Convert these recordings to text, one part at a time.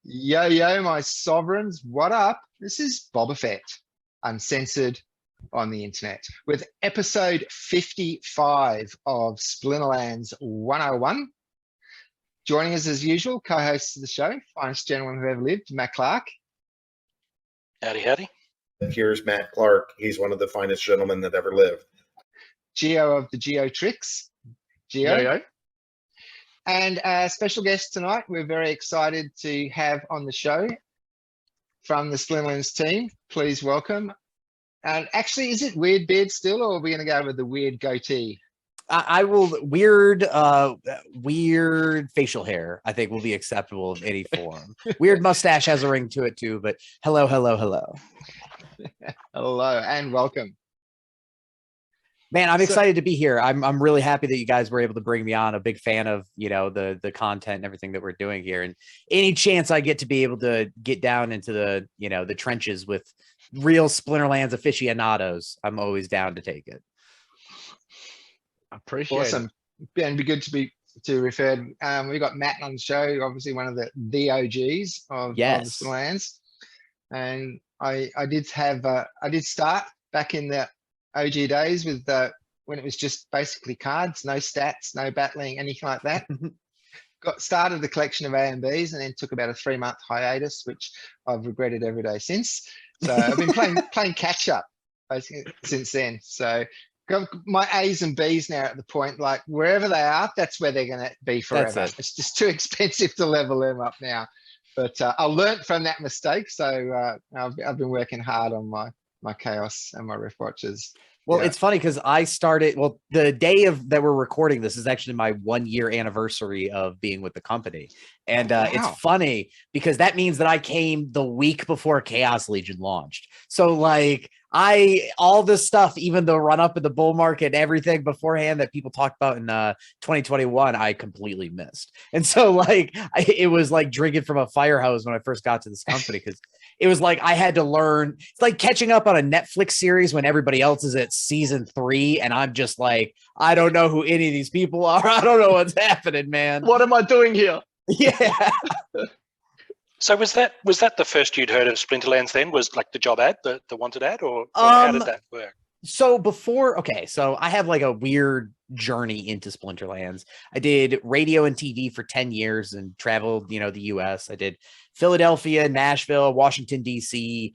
Yo, yo, my sovereigns, what up? This is Boba Fett, uncensored on the internet, with episode 55 of Splinterlands 101. Joining us as usual, co-hosts of the show, finest gentleman who ever lived, Matt Clark. Howdy, howdy. Here's Matt Clark. He's one of the finest gentlemen that ever lived. Geo of the Geo Tricks. Geo. Yo. And our special guest tonight, we're very excited to have on the show from the Splinterlands team. Please welcome. And actually, is it Weirdbeard still, or are we going to go with the weird goatee? I will weird facial hair, I think, will be acceptable of any form. Weird mustache has a ring to it too, but hello. Hello and welcome. Man, I'm excited to be here. I'm really happy that you guys were able to bring me on. A big fan of, the content and everything that we're doing here. And any chance I get to be able to get down into the trenches with real Splinterlands aficionados, I'm always down to take it. Appreciate awesome. It. And be good to refer. We got Matt on the show, obviously one of the OGs of the Splinterlands. And I did start back in the OG days with when it was just basically cards, no stats, no battling, anything like that. Got started the collection of A and Bs and then took about a 3-month hiatus, which I've regretted every day since. So I've been playing catch up basically since then. So got my A's and B's now at the point, like wherever they are, that's where they're going to be forever. It's just too expensive to level them up now. But I learned from that mistake. So I've been working hard on my chaos and my rift watches. Well, It's funny because I started, the day that we're recording this is actually my 1-year anniversary of being with the company. And It's funny because that means that I came the week before Chaos Legion launched. So all this stuff, even the run up in the bull market and everything beforehand that people talked about in 2021, I completely missed. And so it was like drinking from a fire hose when I first got to this company, because it was like I had to learn. It's like catching up on a Netflix series when everybody else is at season 3 and I'm just like, I don't know who any of these people are. I don't know what's happening, man. What am I doing here? Yeah. So was that the first you'd heard of Splinterlands then? Was like the job ad, the wanted ad, or how did that work? So I have like a weird journey into Splinterlands. I did radio and TV for 10 years and traveled, the US. I did Philadelphia, Nashville, Washington, DC,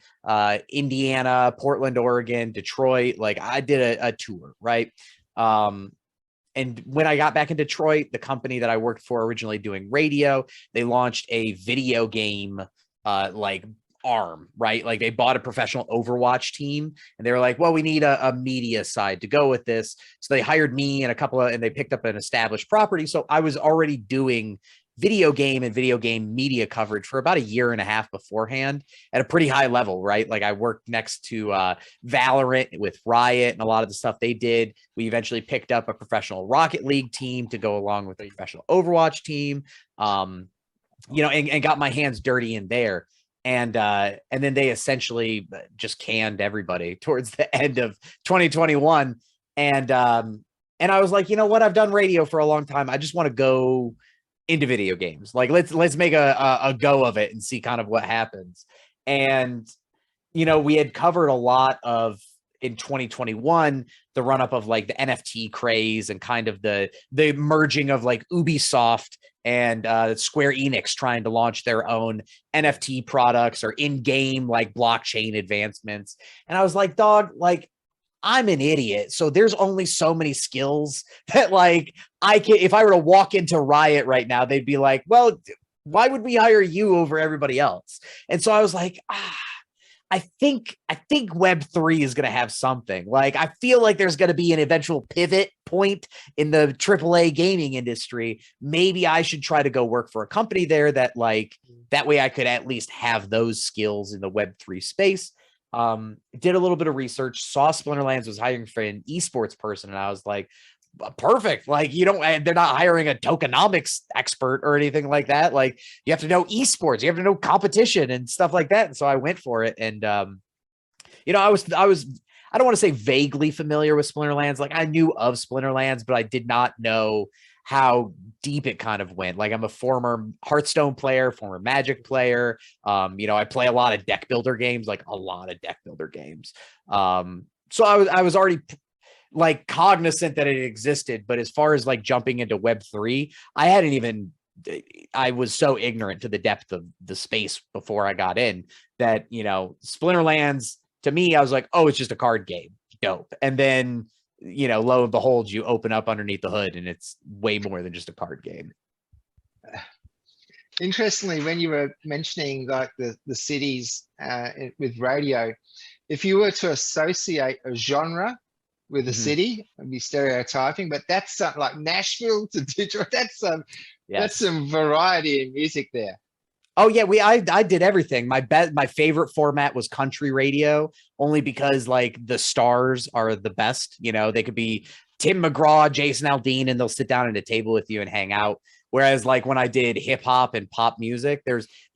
Indiana, Portland, Oregon, Detroit. Like I did a tour, right? And when I got back in Detroit, the company that I worked for originally doing radio, they launched a video game arm, right? Like they bought a professional Overwatch team and they were like, well, we need a media side to go with this. So they hired me and and they picked up an established property. So I was already doing video game and video game media coverage for about 1.5 years beforehand at a pretty high level, right? Like I worked next to Valorant with Riot and a lot of the stuff they did. We eventually picked up a professional Rocket League team to go along with a professional Overwatch team, and got my hands dirty in there. And then they essentially just canned everybody towards the end of 2021. And I was like, you know what? I've done radio for a long time. I just want to go into video games. Like let's make a go of it and see kind of what happens. And we had covered a lot of in 2021 the run up of like the NFT craze and kind of the merging of like Ubisoft and Square Enix trying to launch their own NFT products or in-game like blockchain advancements. And I was like, dog, like I'm an idiot. So there's only so many skills that like I can, if I were to walk into Riot right now, they'd be like, well, why would we hire you over everybody else? And so I was like, I think Web3 is going to have something. Like, I feel like there's going to be an eventual pivot point in the AAA gaming industry. Maybe I should try to go work for a company there that way I could at least have those skills in the Web3 space. Did a little bit of research, saw Splinterlands was hiring for an esports person, and I was like, perfect. Like, they're not hiring a tokenomics expert or anything like that. Like, you have to know esports, you have to know competition and stuff like that. And so I went for it. And I was I don't want to say vaguely familiar with Splinterlands. Like I knew of Splinterlands, but I did not know how deep it kind of went. Like I'm a former Hearthstone player, former Magic player. You know, I play a lot of deck builder games, like a lot of deck builder games. So I was already like cognizant that it existed, but as far as like jumping into Web3, I was so ignorant to the depth of the space before I got in that, you know, Splinterlands to me, I was like, oh, it's just a card game. Dope. And then, you know, lo and behold, you open up underneath the hood and it's way more than just a card game. Interestingly, when you were mentioning like the cities with radio, if you were to associate a genre with a city, it'd be stereotyping, but that's something like Nashville to Detroit. That's some variety in music there. Oh yeah, I did everything. My favorite format was country radio, only because like the stars are the best. You know, they could be Tim McGraw, Jason Aldean, and they'll sit down at a table with you and hang out. Whereas like when I did hip hop and pop music,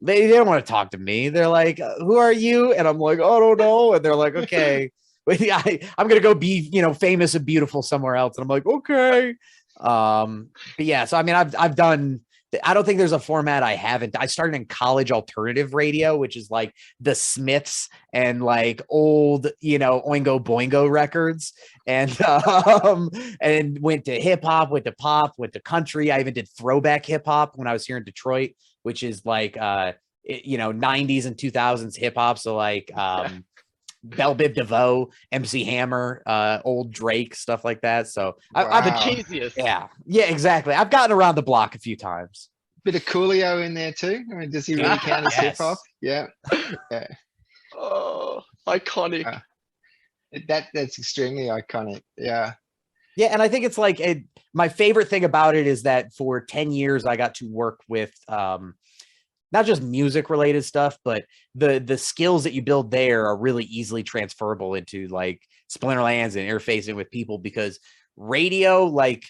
they don't want to talk to me. They're like, who are you? And I'm like, oh, I don't know. And they're like, okay, I'm gonna go be, you know, famous and beautiful somewhere else. And I'm like, okay. But yeah, so I mean, I've done. I don't think there's a format I haven't. I started in college alternative radio, which is like the Smiths and like old, you know, Oingo Boingo records, and went to hip hop, went to pop, went to country. I even did throwback hip hop when I was here in Detroit, which is like you know, 90s and 2000s hip hop. So like Bell Biv DeVoe, MC Hammer, old Drake, stuff like that. So Wow. The cheesiest. yeah, exactly. I've gotten around the block a few times. Bit of Coolio in there too. I mean, does he really count as hip hop? Yeah. Yeah. Oh, iconic. That's extremely iconic. Yeah. Yeah, and I think it's like my favorite thing about it is that for 10 years I got to work with not just music related stuff, but the skills that you build there are really easily transferable into like Splinterlands and interfacing with people, because radio, like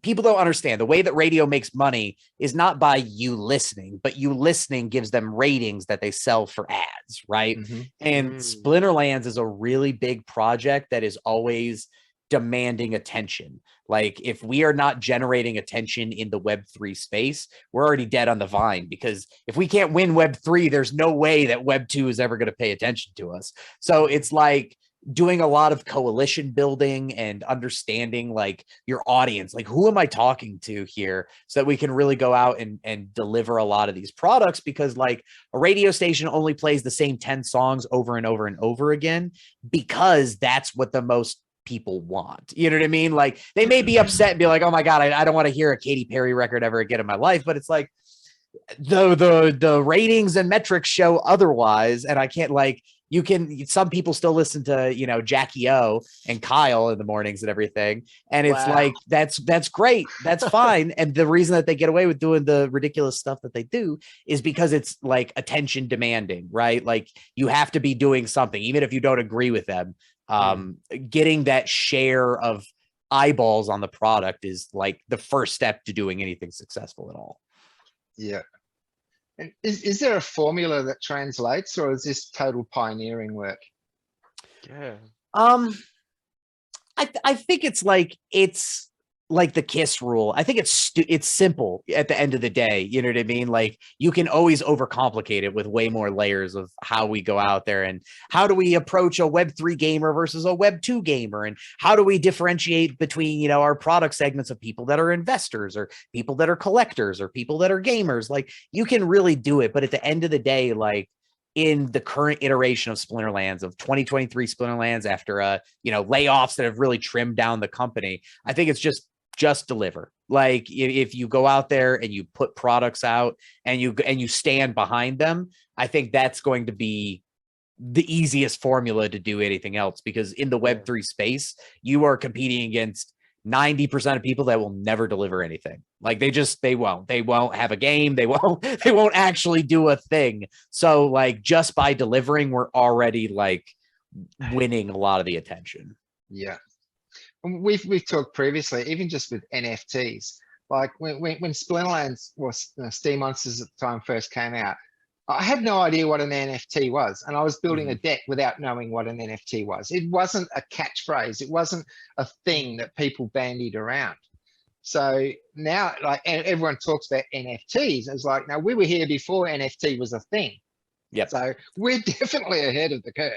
people don't understand the way that radio makes money is not by you listening, but you listening gives them ratings that they sell for ads, right? And Splinterlands is a really big project that is always demanding attention. Like if we are not generating attention in the Web3 space, we're already dead on the vine, because if we can't win Web3, there's no way that Web2 is ever going to pay attention to us. So it's like doing a lot of coalition building and understanding like your audience, like who am I talking to here, so that we can really go out and deliver a lot of these products, because like a radio station only plays the same 10 songs over and over and over again, because that's what the most people want. You know what I mean? Like they may be upset and be like, oh my God, I don't want to hear a Katy Perry record ever again in my life. But it's like the ratings and metrics show otherwise. And I can't like, some people still listen to, you know, Jackie O and Kyle in the mornings and everything. And it's like, that's great. That's fine. And the reason that they get away with doing the ridiculous stuff that they do is because it's like attention demanding, right? Like you have to be doing something, even if you don't agree with them. Getting that share of eyeballs on the product is like the first step to doing anything successful at all. Yeah. And is there a formula that translates, or is this total pioneering work? Yeah. I think it's like the KISS rule. I think it's simple at the end of the day. You know what I mean? Like you can always overcomplicate it with way more layers of how we go out there and how do we approach a Web3 gamer versus a Web2 gamer, and how do we differentiate between, you know, our product segments of people that are investors or people that are collectors or people that are gamers. Like you can really do it, but at the end of the day, like in the current iteration of Splinterlands, of 2023 Splinterlands, after you know, layoffs that have really trimmed down the company, I think it's just deliver. Like if you go out there and you put products out and you stand behind them, I think that's going to be the easiest formula to do anything else, because in the Web3 space, you are competing against 90% of people that will never deliver anything. Like they won't have a game. They won't actually do a thing. So like just by delivering, we're already like winning a lot of the attention. Yeah. We've talked previously, even just with NFTs, like when Splinterlands was Steam Monsters at the time first came out, I had no idea what an NFT was, and I was building a deck without knowing what an NFT was. It wasn't a catchphrase. It wasn't a thing that people bandied around. So now, like, everyone talks about NFTs. It's like, now we were here before NFT was a thing. Yep. So we're definitely ahead of the curve.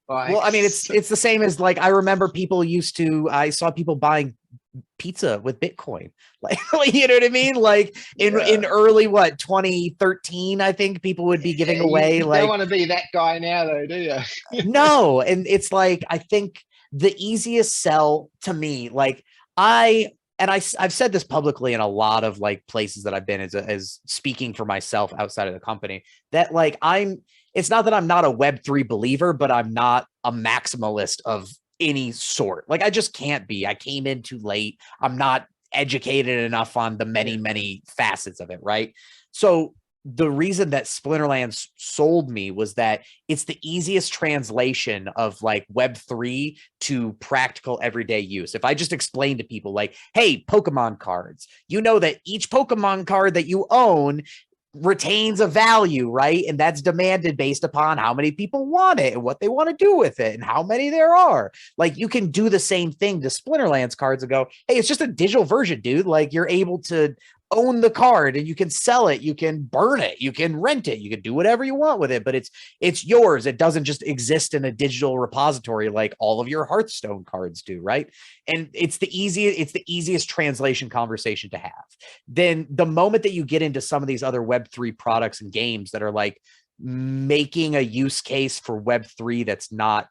Like, well, I mean, it's the same as like I remember I saw people buying pizza with Bitcoin. Like you know what I mean? Like in early 2013, I think people would be giving away you like don't want to be that guy now though, do you? no, and it's like I think the easiest sell to me, like I've said this publicly in a lot of like places that I've been as speaking for myself outside of the company, that like it's not that I'm not a Web3 believer, but I'm not a maximalist of any sort. Like I just can't be. I came in too late. I'm not educated enough on the many facets of it, right? So the reason that Splinterlands sold me was that it's the easiest translation of like Web3 to practical everyday use. If I just explain to people like, hey, Pokemon cards, you know that each Pokemon card that you own retains a value, right? And that's demanded based upon how many people want it and what they want to do with it and how many there are. Like you can do the same thing to Splinterlands cards and go, hey, it's just a digital version, dude. Like you're able to own the card and you can sell it, you can burn it, you can rent it, you can do whatever you want with it, but it's yours. It doesn't just exist in a digital repository like all of your Hearthstone cards do, right? And it's the easiest translation conversation to have. Then the moment that you get into some of these other Web3 products and games that are like making a use case for Web3 that's not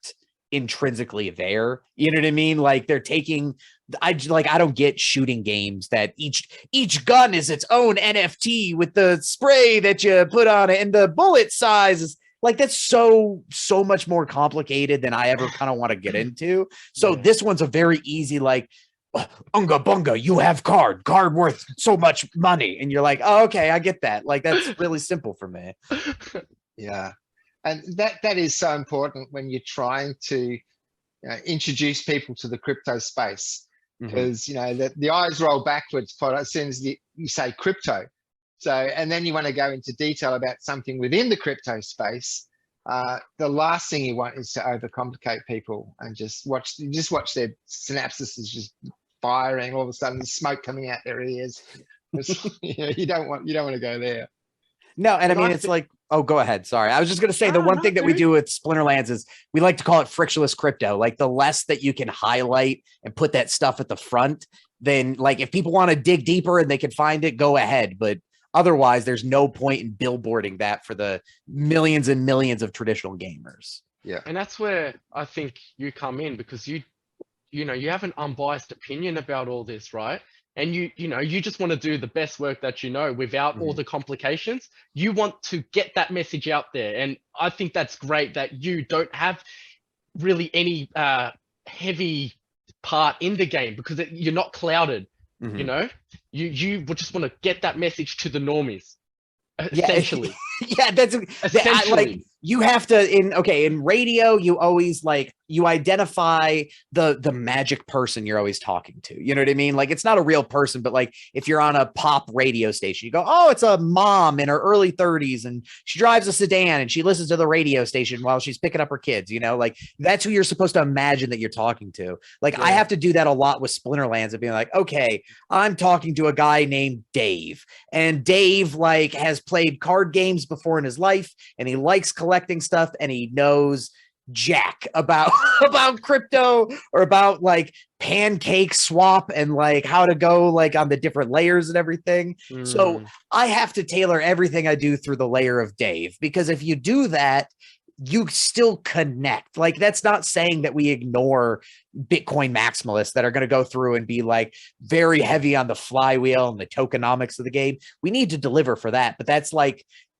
intrinsically there, you know what I mean? Like they're taking, I don't get shooting games that each gun is its own NFT with the spray that you put on it and the bullet size is like, that's so much more complicated than I ever kind of want to get into. So this one's a very easy, like, unga bunga, you have card worth so much money. And you're like, oh, okay, I get that. Like, that's really simple for me. Yeah. And that is so important when you're trying to introduce people to the crypto space, because the eyes roll backwards as soon as you say crypto. So, and then you want to go into detail about something within the crypto space. The last thing you want is to overcomplicate people and just watch their synapses is just firing. All of a sudden, there's smoke coming out their ears. You don't want to go there. No, and I mean, it's like, oh, go ahead. Sorry. I was just going to say the one thing that we do with Splinterlands is we like to call it frictionless crypto. Like the less that you can highlight and put that stuff at the front, then like if people want to dig deeper and they can find it, go ahead. But otherwise, there's no point in billboarding that for the millions and millions of traditional gamers. Yeah. And that's where I think you come in, because you have an unbiased opinion about all this, right? And you just want to do the best work that you know without all the complications. You want to get that message out there. And I think that's great that you don't have really any heavy part in the game, because you're not clouded. You just want to get that message to the normies, essentially. Yeah, that's essentially. Like you have to in radio, you always you identify the magic person you're always talking to. You know what I mean? Like it's not a real person, but like if you're on a pop radio station, you go, oh, it's a mom in her early 30s and she drives a sedan and she listens to the radio station while she's picking up her kids, like that's who you're supposed to imagine that you're talking to. Like I have to do that a lot with Splinterlands and being like, okay, I'm talking to a guy named Dave, and Dave has played card games before in his life and he likes collecting stuff and he knows jack about crypto or about pancake swap and how to go on the different layers and everything. So I have to tailor everything I do through the layer of Dave, because if you do that, you still connect. That's not saying that we ignore Bitcoin maximalists that are going to go through and be very heavy on the flywheel and the tokenomics of the game. We need to deliver for that, but that's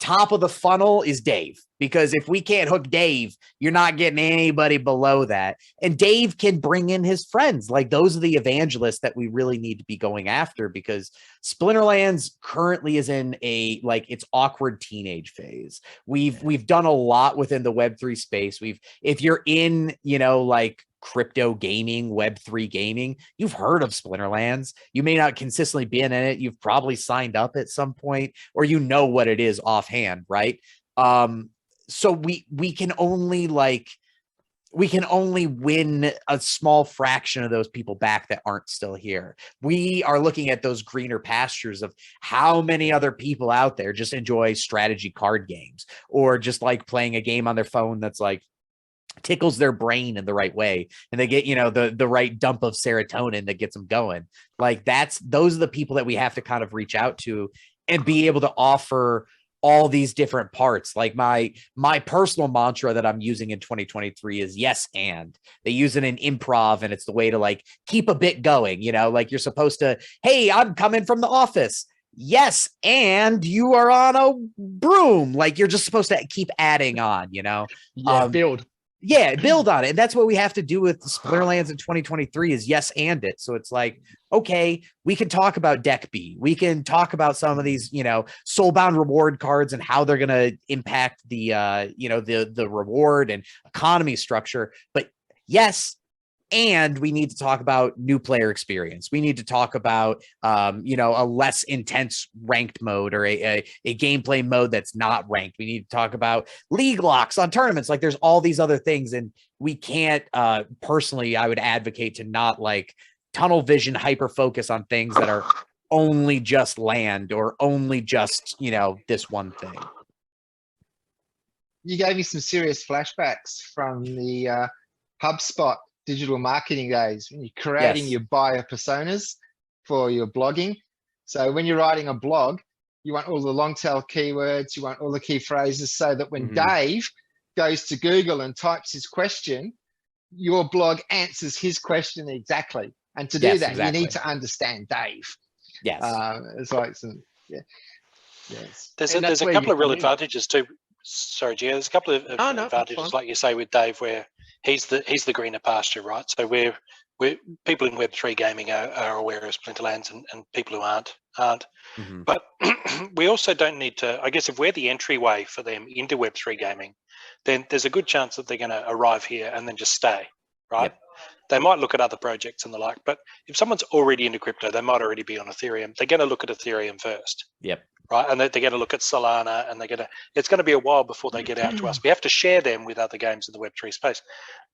top of the funnel is Dave, because if we can't hook Dave, you're not getting anybody below that. And Dave can bring in his friends. Those are the evangelists that we really need to be going after, because Splinterlands currently is in a its awkward teenage phase. We've done a lot within the Web3 space. If you're in, crypto gaming, Web3 gaming, you've heard of Splinterlands. You may not consistently be in it. You've probably signed up at some point, or what it is offhand, right? So we can only we can only win a small fraction of those people back that aren't still here. We are looking at those greener pastures of how many other people out there just enjoy strategy card games, or just like playing a game on their phone that's like tickles their brain in the right way, and they get, the right dump of serotonin that gets them going. Like those are the people that we have to kind of reach out to and be able to offer all these different parts. Like my personal mantra that I'm using in 2023 is yes. And they use it in improv, and it's the way to like keep a bit going, like you're supposed to, hey, I'm coming from the office. Yes. And you are on a broom. Like you're just supposed to keep adding on, Build. Yeah, build on it. And that's what we have to do with Splinterlands in 2023 is yes and it. So it's like, okay, we can talk about deck B. We can talk about some of these, soulbound reward cards and how they're going to impact the, the reward and economy structure. But yes, and we need to talk about new player experience. We need to talk about, a less intense ranked mode, or a gameplay mode that's not ranked. We need to talk about league locks on tournaments. Like there's all these other things. And we can't, personally, I would advocate to not like tunnel vision, hyper focus on things that are only just land or only just, this one thing. You gave me some serious flashbacks from the HubSpot digital marketing days when you're creating your buyer personas for your blogging. So when you're writing a blog, you want all the long tail keywords, you want all the key phrases, so that when Dave goes to Google and types his question, your blog answers his question exactly. And to do that, you need to understand Dave. Yes. It's like some, yes. There's a couple of real advantages too. Sorry, Gio, there's a couple of advantages, like you say with Dave, where he's the greener pasture, right? So we're people in Web3 gaming are aware of Splinterlands, and people who aren't. But we also don't need to, I guess, if we're the entryway for them into Web3 gaming, then there's a good chance that they're going to arrive here and then just stay, right? Yep. They might look at other projects and the like, but if someone's already into crypto, they might already be on Ethereum. They're going to look at Ethereum first. Yep. Right, and they're going to look at Solana, and it's going to be a while before they get out to us. We have to share them with other games in the Web3 space.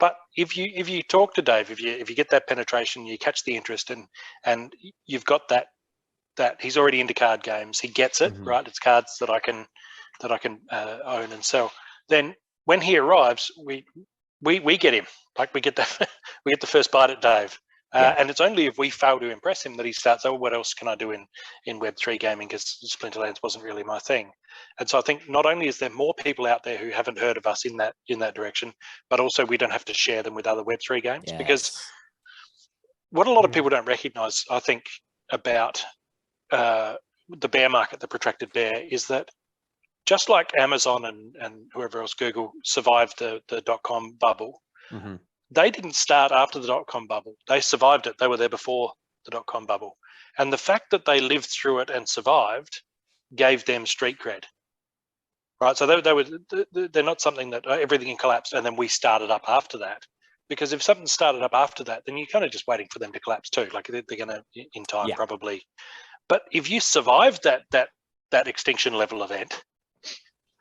But if you talk to Dave, if you get that penetration, you catch the interest, and you've got that he's already into card games, he gets it, right? It's cards that I can own and sell. Then when he arrives, we get him, like we get the first bite at Dave. And it's only if we fail to impress him that he starts, oh, what else can I do in Web3 gaming? Because Splinterlands wasn't really my thing. And so I think not only is there more people out there who haven't heard of us in that direction, but also we don't have to share them with other Web3 games. Yes. Because what a lot of people don't recognize, I think, about the bear market, the protracted bear, is that just like Amazon and whoever else, Google, survived the dot-com bubble, they didn't start after the dot-com bubble. They survived it. They were there before the dot-com bubble. And the fact that they lived through it and survived gave them street cred, right? So they're not something that everything collapsed and then we started up after that. Because if something started up after that, then you're kind of just waiting for them to collapse too. Like they're going to, in time, probably. But if you survived that extinction level event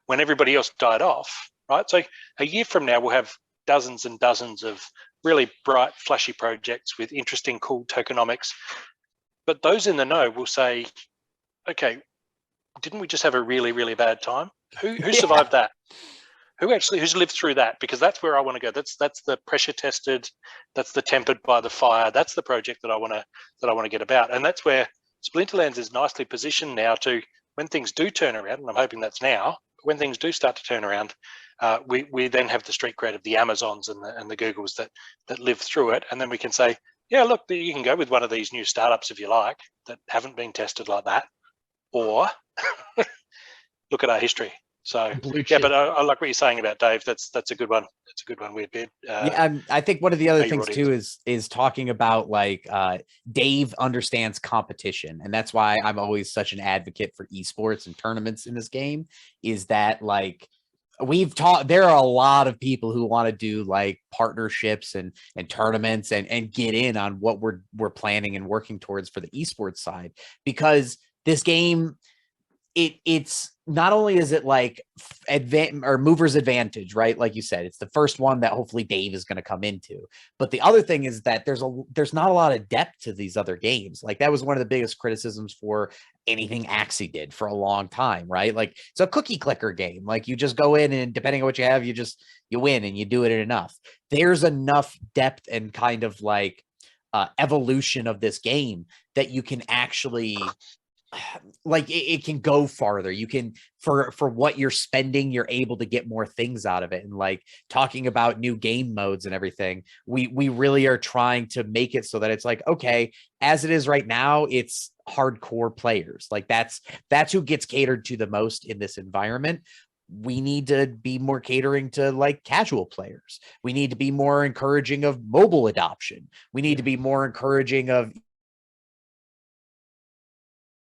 when everybody else died off, right? So a year from now, we'll have dozens and dozens of really bright, flashy projects with interesting, cool tokenomics. But those in the know will say, okay, didn't we just have a really, really bad time? Who survived that? Who's lived through that? Because that's where I want to go. That's the pressure tested, that's the tempered by the fire. That's the project that I want to get about. And that's where Splinterlands is nicely positioned now to, when things do turn around, and I'm hoping that's now, when things do start to turn around, we then have the street cred of the Amazons and the Googles that live through it. And then we can say, yeah, look, you can go with one of these new startups if you like that haven't been tested like that, or look at our history. So yeah, but I like what you're saying about Dave. That's a good one. That's a good one, Weirdbeard. I think one of the other things too is talking about like Dave understands competition, and that's why I'm always such an advocate for esports and tournaments in this game. Is that like there are a lot of people who want to do like partnerships and tournaments and get in on what we're planning and working towards for the esports side, because this game, it's not only is it like movers advantage, right? Like you said, it's the first one that hopefully Dave is going to come into. But the other thing is that there's not a lot of depth to these other games. Like that was one of the biggest criticisms for anything Axie did for a long time, right? Like it's a cookie clicker game. Like you just go in and depending on what you have, you win and you do it enough. There's enough depth and kind of like evolution of this game that you can actually like it can go farther. You can for what you're spending, you're able to get more things out of it. And like talking about new game modes and everything, we really are trying to make it so that it's like, okay, as it is right now, it's hardcore players. Like that's who gets catered to the most in this environment. We need to be more catering to like casual players. We need to be more encouraging of mobile adoption. We need to be more encouraging of,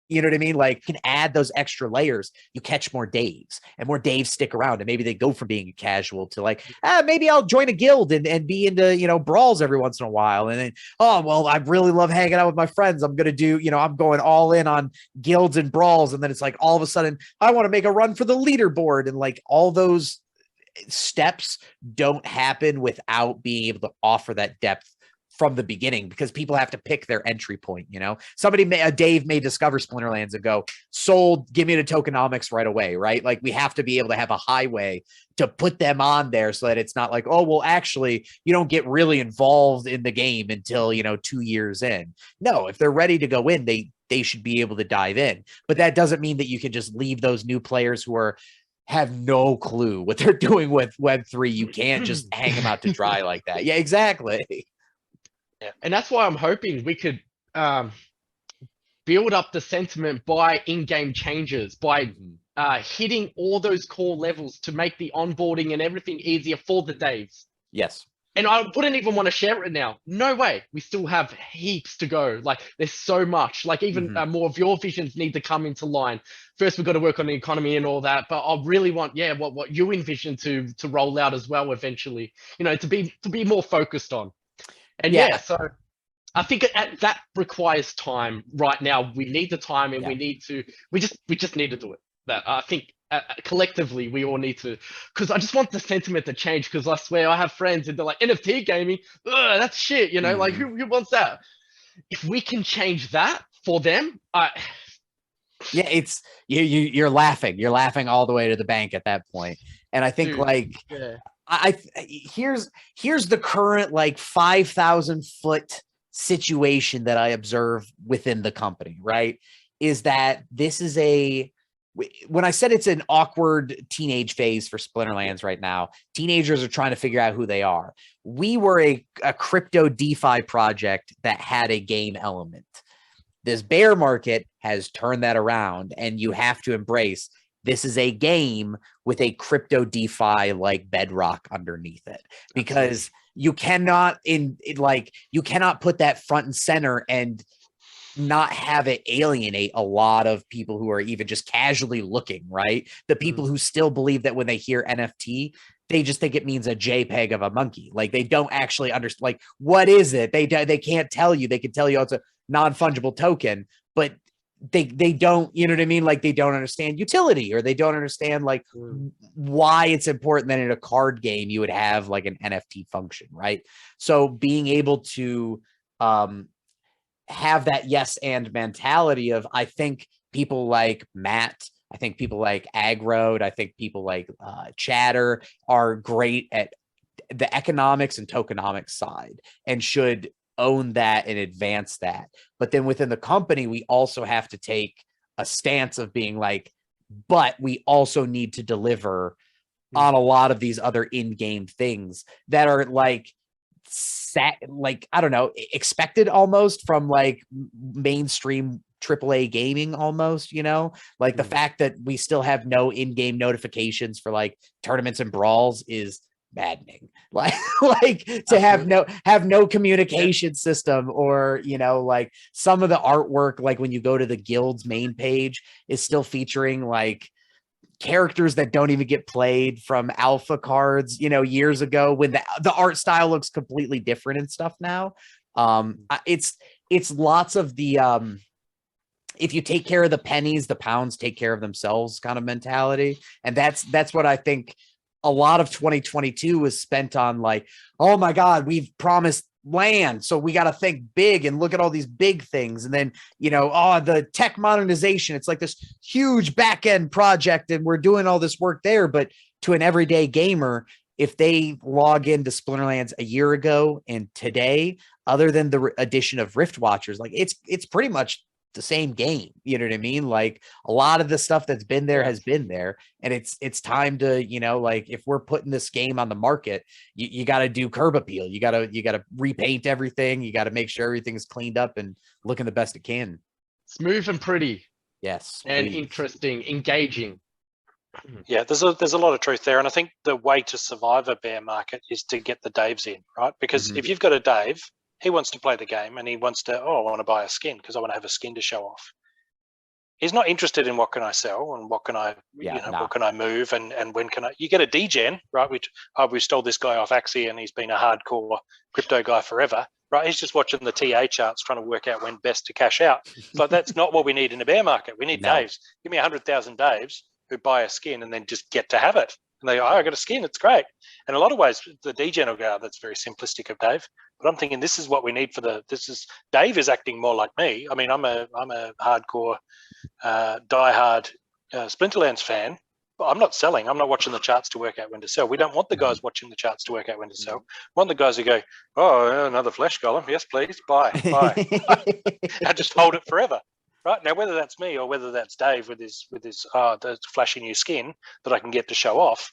you know what I mean? Like you can add those extra layers. You catch more Daves and more Daves stick around. And maybe they go from being a casual to like, maybe I'll join a guild and be into, brawls every once in a while. And then, oh, well, I really love hanging out with my friends. I'm going to do, I'm going all in on guilds and brawls. And then it's like, all of a sudden I want to make a run for the leaderboard. And like all those steps don't happen without being able to offer that depth from the beginning, because people have to pick their entry point. Dave may discover Splinterlands and go, sold, give me the tokenomics right away, right? Like we have to be able to have a highway to put them on there so that it's not like, oh, well, actually, you don't get really involved in the game until, 2 years in. No, if they're ready to go in, they should be able to dive in. But that doesn't mean that you can just leave those new players who have no clue what they're doing with Web3. You can't just hang them out to dry like that. Yeah, exactly. Yeah. And that's why I'm hoping we could build up the sentiment by in-game changes, by hitting all those core levels to make the onboarding and everything easier for the Daves. Yes. And I wouldn't even want to share it now. No way. We still have heaps to go. Like there's so much. Like even more of your visions need to come into line. First, we've got to work on the economy and all that. But I really want, what you envision to roll out as well eventually. To be more focused on. And so I think that requires time right now. We need the time, and we just need to do it. That I think collectively we all need to, because I just want the sentiment to change. Because I swear I have friends and they're like, NFT gaming, that's shit. Like who wants that? If we can change that for them, it's you're laughing. You're laughing all the way to the bank at that point. And I think here's the current like 5,000 foot situation that I observe within the company, right? Is that this is when I said it's an awkward teenage phase for Splinterlands right now, teenagers are trying to figure out who they are. We were a crypto DeFi project that had a game element. This bear market has turned that around, and you have to embrace this is a game with a crypto DeFi like bedrock underneath it, because you cannot you cannot put that front and center and not have it alienate a lot of people who are even just casually looking, right? The people who still believe that when they hear NFT, they just think it means a JPEG of a monkey. Like they don't actually understand, like, what is it? They can't tell you. They can tell you it's a non-fungible token, but they don't, you know what I mean? Like they don't understand utility, or they don't understand like why it's important that in a card game you would have like an NFT function, right? So being able to have that yes and mentality of, I think people like Matt, I think people like Aggroed, I think people like Chatter are great at the economics and tokenomics side and should own that and advance that. But then within the company, we also have to take a stance of being like, but we also need to deliver on a lot of these other in-game things that are like I don't know, expected almost from like mainstream AAA gaming almost, like the fact that we still have no in-game notifications for like tournaments and brawls is maddening. Like to have no communication system, or like some of the artwork, like when you go to the guild's main page, is still featuring like characters that don't even get played from alpha cards, years ago, when the art style looks completely different and stuff now. It's lots of the if you take care of the pennies, the pounds take care of themselves kind of mentality. And that's what I think a lot of 2022 was spent on, like, oh my God, we've promised land, so we got to think big and look at all these big things. And then, the tech modernization, it's like this huge back end project and we're doing all this work there. But to an everyday gamer, if they log into Splinterlands a year ago and today, other than the addition of Rift Watchers, like it's pretty much the same game. You know what I mean? Like a lot of the stuff that's been there has been there, and it's time to, like if we're putting this game on the market, you got to do curb appeal. You got to repaint everything. You got to make sure everything is cleaned up and looking the best it can. Smooth and pretty. Yes. And please. interesting, engaging. Yeah, there's a lot of truth there, and I think the way to survive a bear market is to get the Daves in, right? Because if you've got a Dave, he wants to play the game and he wants to, I want to buy a skin because I want to have a skin to show off. He's not interested in what can I sell and what can I, what can I move and when can I. You get a degen, right? We stole this guy off Axie and he's been a hardcore crypto guy forever, right? He's just watching the TA charts trying to work out when best to cash out. But that's not what we need in a bear market. We need Daves. Give me 100,000 Daves who buy a skin and then just get to have it. And they go, I got a skin, it's great. And a lot of ways, the degen will go, that's very simplistic of Dave. But I'm thinking this is what we need for Dave is acting more like me. I mean, I'm a hardcore, diehard Splinterlands fan, but I'm not selling. I'm not watching the charts to work out when to sell. We don't want the guys watching the charts to work out when to sell. We want the guys who go, another flesh golem. Yes, please, buy. I just hold it forever. Right now, whether that's me or whether that's Dave with his the flashy new skin that I can get to show off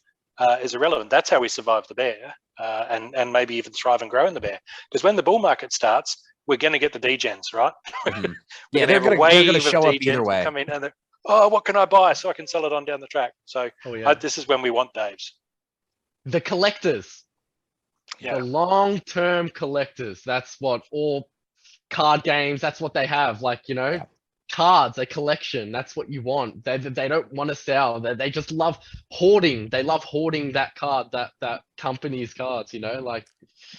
is irrelevant. That's how we survive the bear and maybe even thrive and grow in the bear. Because when the bull market starts, we're going to get the degens, right? Yeah, they're going to show up either way. Come in and what can I buy so I can sell it on down the track? So this is when we want Daves. The collectors, the long-term collectors. That's what all card games. That's what they have. Like cards, a collection. That's what you want. They don't want to sell. They just love hoarding. They love hoarding that card, that company's cards. Well,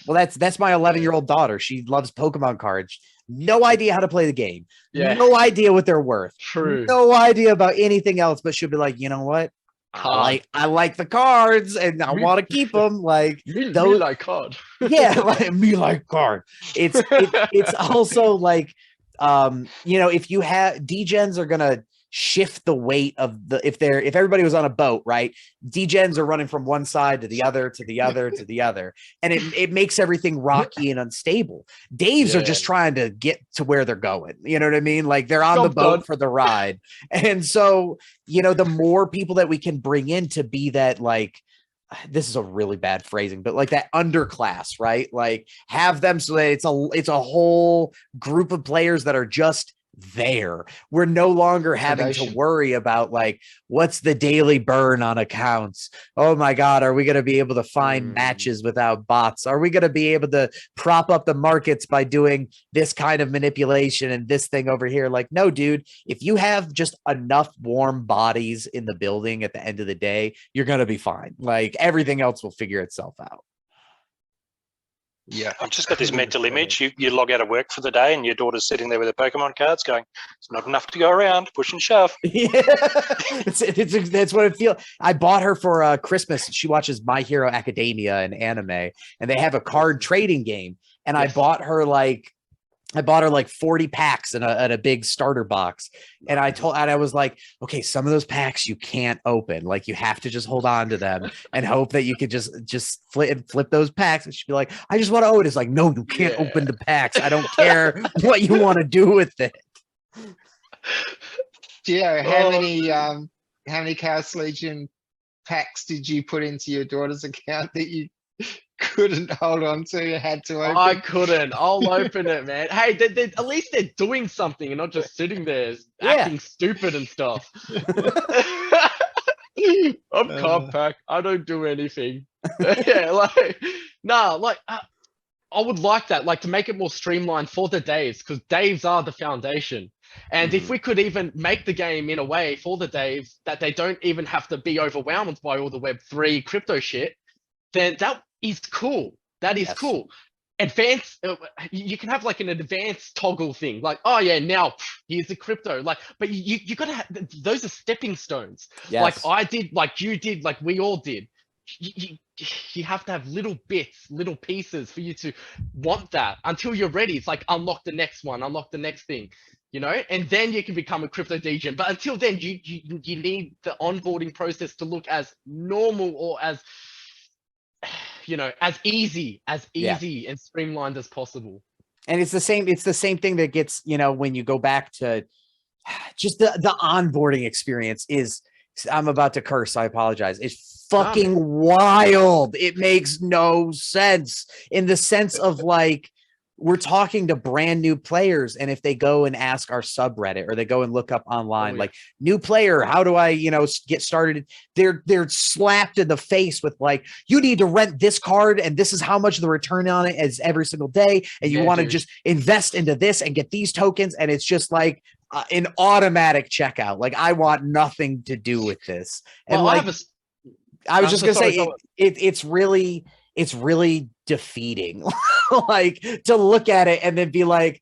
that's my 11-year-old daughter. She loves Pokemon cards. No idea how to play the game. Yeah. No idea what they're worth. True. No idea about anything else. But she'll be like, you know what? I like the cards and I want to keep them. Like me like card. Yeah, like me like card. It's also like. If you have degens are gonna shift the weight of if everybody was on a boat, right? Degens are running from one side to the other, to the other, to the other, and it makes everything rocky and unstable. Daves are just trying to get to where they're going. You know what I mean? Like they're on the boat for the ride. And so, the more people that we can bring in to be that, like, this is a really bad phrasing, but like that underclass, right? Like have them so that it's a whole group of players that are just there. We're no longer having to worry about like, what's the daily burn on accounts? Oh my God, are we going to be able to find matches without bots? Are we going to be able to prop up the markets by doing this kind of manipulation and this thing over here? Like, no, dude, if you have just enough warm bodies in the building at the end of the day, you're going to be fine. Like everything else will figure itself out. Yeah, I've just got this mental image. You log out of work for the day and your daughter's sitting there with her Pokemon cards going, it's not enough to go around, push and shove. Yeah, that's what it feels. I bought her for Christmas. She watches My Hero Academia and anime, and they have a card trading game. And I bought her like 40 packs in a big starter box. And I was like, okay, some of those packs you can't open. Like you have to just hold on to them and hope that you could just flip those packs. And she'd be like, I just want to own it. It's like, no, you can't open the packs. I don't care what you want to do with it. Gio, how many Chaos Legion packs did you put into your daughter's account that you couldn't hold on to? You had to open? I couldn't. I'll open it, man. Hey, at least they're doing something and not just sitting there acting stupid and stuff. I'm compact. I don't do anything. I would like that, like to make it more streamlined for the Daves, because Daves are the foundation. And if we could even make the game in a way for the Daves that they don't even have to be overwhelmed by all the Web3 crypto shit, then that is cool. That is cool. advanced, you can have like an advanced toggle thing, like, oh yeah, now here's the crypto, like, but you gotta have, those are stepping stones. Like Yes. I did, like you did, like we all did. You have to have little bits, little pieces for you to want that until you're ready. It's like unlock the next one, unlock the next thing, and then you can become a crypto DJ. But until then, you need the onboarding process to look as normal or as as easy and streamlined as possible. And it's the same thing that gets, when you go back to just the onboarding experience is, I'm about to curse, I apologize. It's fucking wild. It makes no sense in the sense of like, we're talking to brand new players, and if they go and ask our subreddit or they go and look up online, like new player, how do I, get started? They're slapped in the face with like, you need to rent this card, and this is how much the return on it is every single day, and you want to just invest into this and get these tokens, and it's just like an automatic checkout. Like I want nothing to do with this. And well, I was just gonna say it's really defeating. Like to look at it and then be like,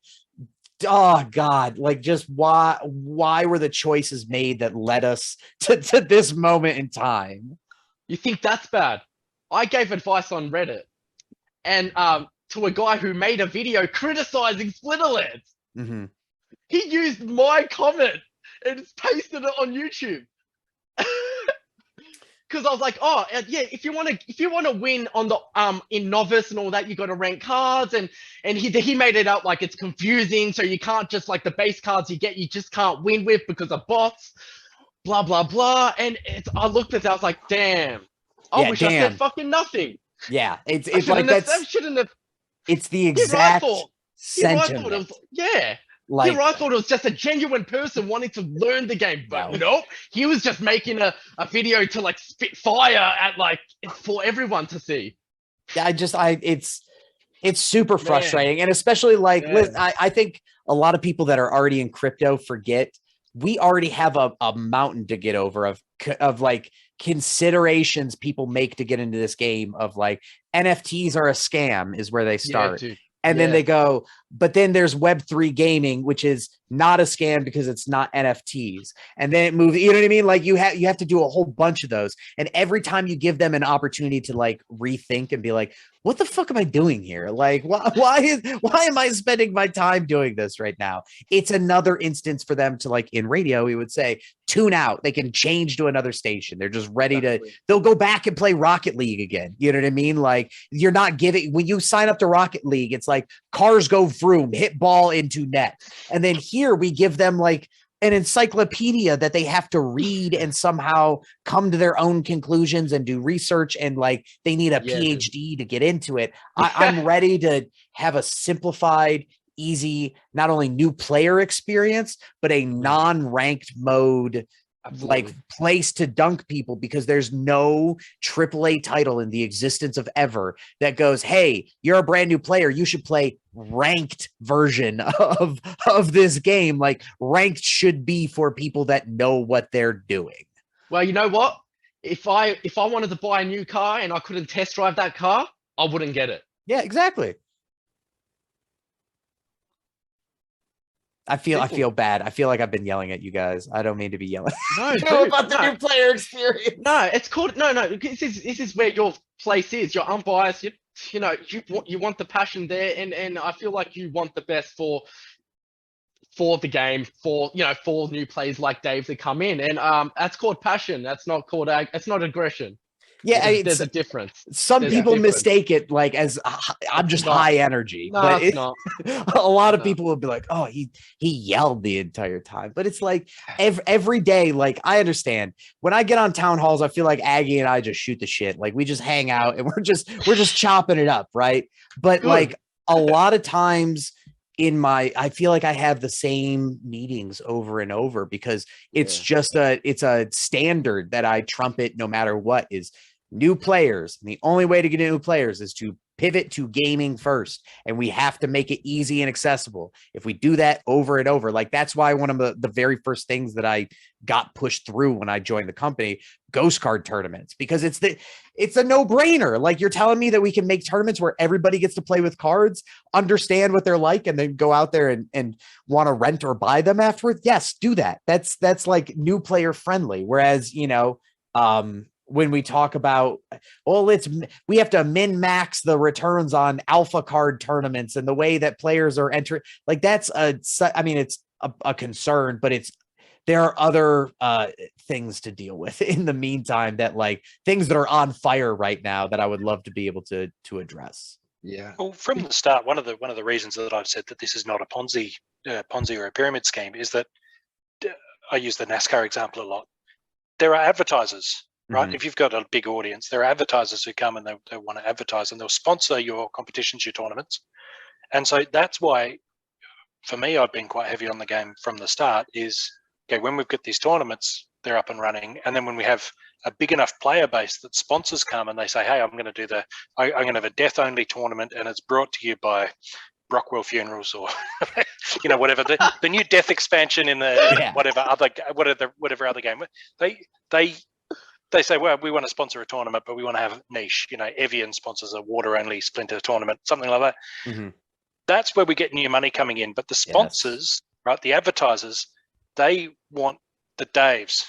oh God, like just why were the choices made that led us to this moment in time? You think that's bad? I gave advice on Reddit and to a guy who made a video criticizing Splinterlands. Mm-hmm. He used my comment and pasted it on YouTube. Because I was like, oh yeah, if you want to win on the in novice and all that, you got to rank cards, and he made it out like it's confusing, so you can't just like the base cards you get, you just can't win with because of bots, blah blah blah. And I looked at that, I was like, damn, I wish I said fucking nothing. Yeah, it's like that shouldn't have. It's the exact sentiment. Like, I thought it was just a genuine person wanting to learn the game, but nope, he was just making a video to like spit fire at like for everyone to see. It's super frustrating, and especially like I think a lot of people that are already in crypto forget we already have a mountain to get over of like considerations people make to get into this game of like NFTs are a scam is where they start. And then they go, but then there's Web3 gaming, which is not a scam because it's not NFTs. And then it moves, you know what I mean? Like you have to do a whole bunch of those. And every time you give them an opportunity to like rethink and be like, what the fuck am I doing here? Like, why am I spending my time doing this right now? It's another instance for them to like in radio, we would say, tune out. They can change to another station. They're just ready they'll go back and play Rocket League again. You know what I mean? Like you're not giving, when you sign up to Rocket League, it's like cars go vroom, hit ball into net. And then here we give them like an encyclopedia that they have to read and somehow come to their own conclusions and do research, and like they need a PhD to get into it. I'm ready to have a simplified, easy, not only new player experience, but a non-ranked mode like place to dunk people, because there's no AAA title in the existence of ever that goes, hey, you're a brand new player, you should play ranked version of this game. Like ranked should be for people that know what they're doing. Well, you know what? If I wanted to buy a new car and I couldn't test drive that car, I wouldn't get it. Yeah, exactly. I feel bad. I feel like I've been yelling at you guys. I don't mean to be yelling. No, about the new player experience. No, it's called no. This is where your place is. You're unbiased. You want the passion there, and I feel like you want the best for the game, for new players like Dave to come in, and that's called passion. That's not called it's not aggression. Yeah, there's a difference. Some people mistake it like as I'm just high energy, but it's not. A lot of people will be like, "Oh, he yelled the entire time," but it's like every day. Like I understand when I get on town halls, I feel like Aggie and I just shoot the shit. Like we just hang out and we're just chopping it up, right? But like a lot of times I feel like I have the same meetings over and over because it's just it's a standard that I trumpet no matter what is new players. And the only way to get new players is to pivot to gaming first, and we have to make it easy and accessible. If we do that over and over, like that's why one of the very first things that I got pushed through when I joined the company, ghost card tournaments, because it's a no-brainer. Like, you're telling me that we can make tournaments where everybody gets to play with cards, understand what they're like, and then go out there and want to rent or buy them afterwards. Yes, do that. That's like new player friendly. Whereas, when we talk about, we have to min-max the returns on alpha card tournaments and the way that players are entering, like it's a concern, but there are other things to deal with in the meantime, that like things that are on fire right now that I would love to be able to address. Yeah. Well, from the start, one of the reasons that I've said that this is not a Ponzi or a pyramid scheme is that I use the NASCAR example a lot. There are advertisers, right? Mm-hmm. If you've got a big audience, there are advertisers who come and they want to advertise, and they'll sponsor your competitions, your tournaments. And so that's why, for me, I've been quite heavy on the game from the start is, okay, when we've got these tournaments, they're up and running. And then when we have a big enough player base that sponsors come and they say, hey, I'm going to have a death only tournament, and it's brought to you by Brockwell Funerals or whatever the new death expansion in the whatever other game. They say, well, we want to sponsor a tournament, but we want to have niche. Evian sponsors a water only Splinter tournament, something like that. Mm-hmm. That's where we get new money coming in. But the sponsors, right, the advertisers, they want the Daves,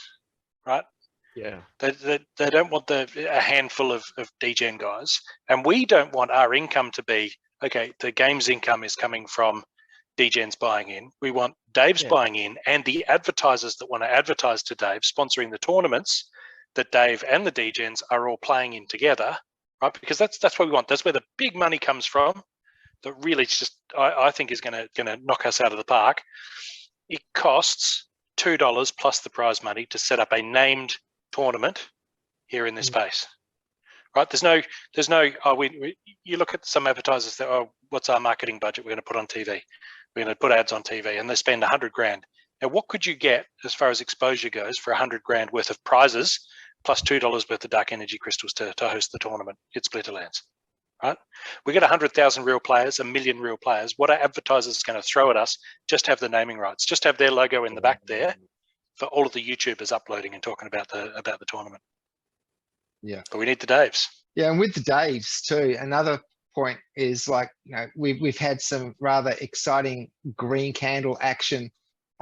right? Yeah. They don't want a handful of DGen guys, and we don't want our income to be, okay, the game's income is coming from DGens buying in. We want Dave's buying in, and the advertisers that want to advertise to Dave sponsoring the tournaments that Dave and the DGens are all playing in together, right? Because that's what we want. That's where the big money comes from. That really just I think is going to knock us out of the park. It costs $2 plus the prize money to set up a named tournament here in this space. Right? There's no. You look at some advertisers that, what's our marketing budget? We're going to put on TV. We're going to put ads on TV, and they spend $100,000. Now, what could you get as far as exposure goes for $100,000 worth of prizes plus $2 worth of dark energy crystals to host the tournament at Splinterlands? Right? We get 100,000 real players, 1 million real players. What are advertisers going to throw at us? Just have the naming rights. Just have their logo in the back there for all of the YouTubers uploading and talking about the tournament. Yeah. But we need the Daves. Yeah, and with the Daves too, another point is like, we've had some rather exciting green candle action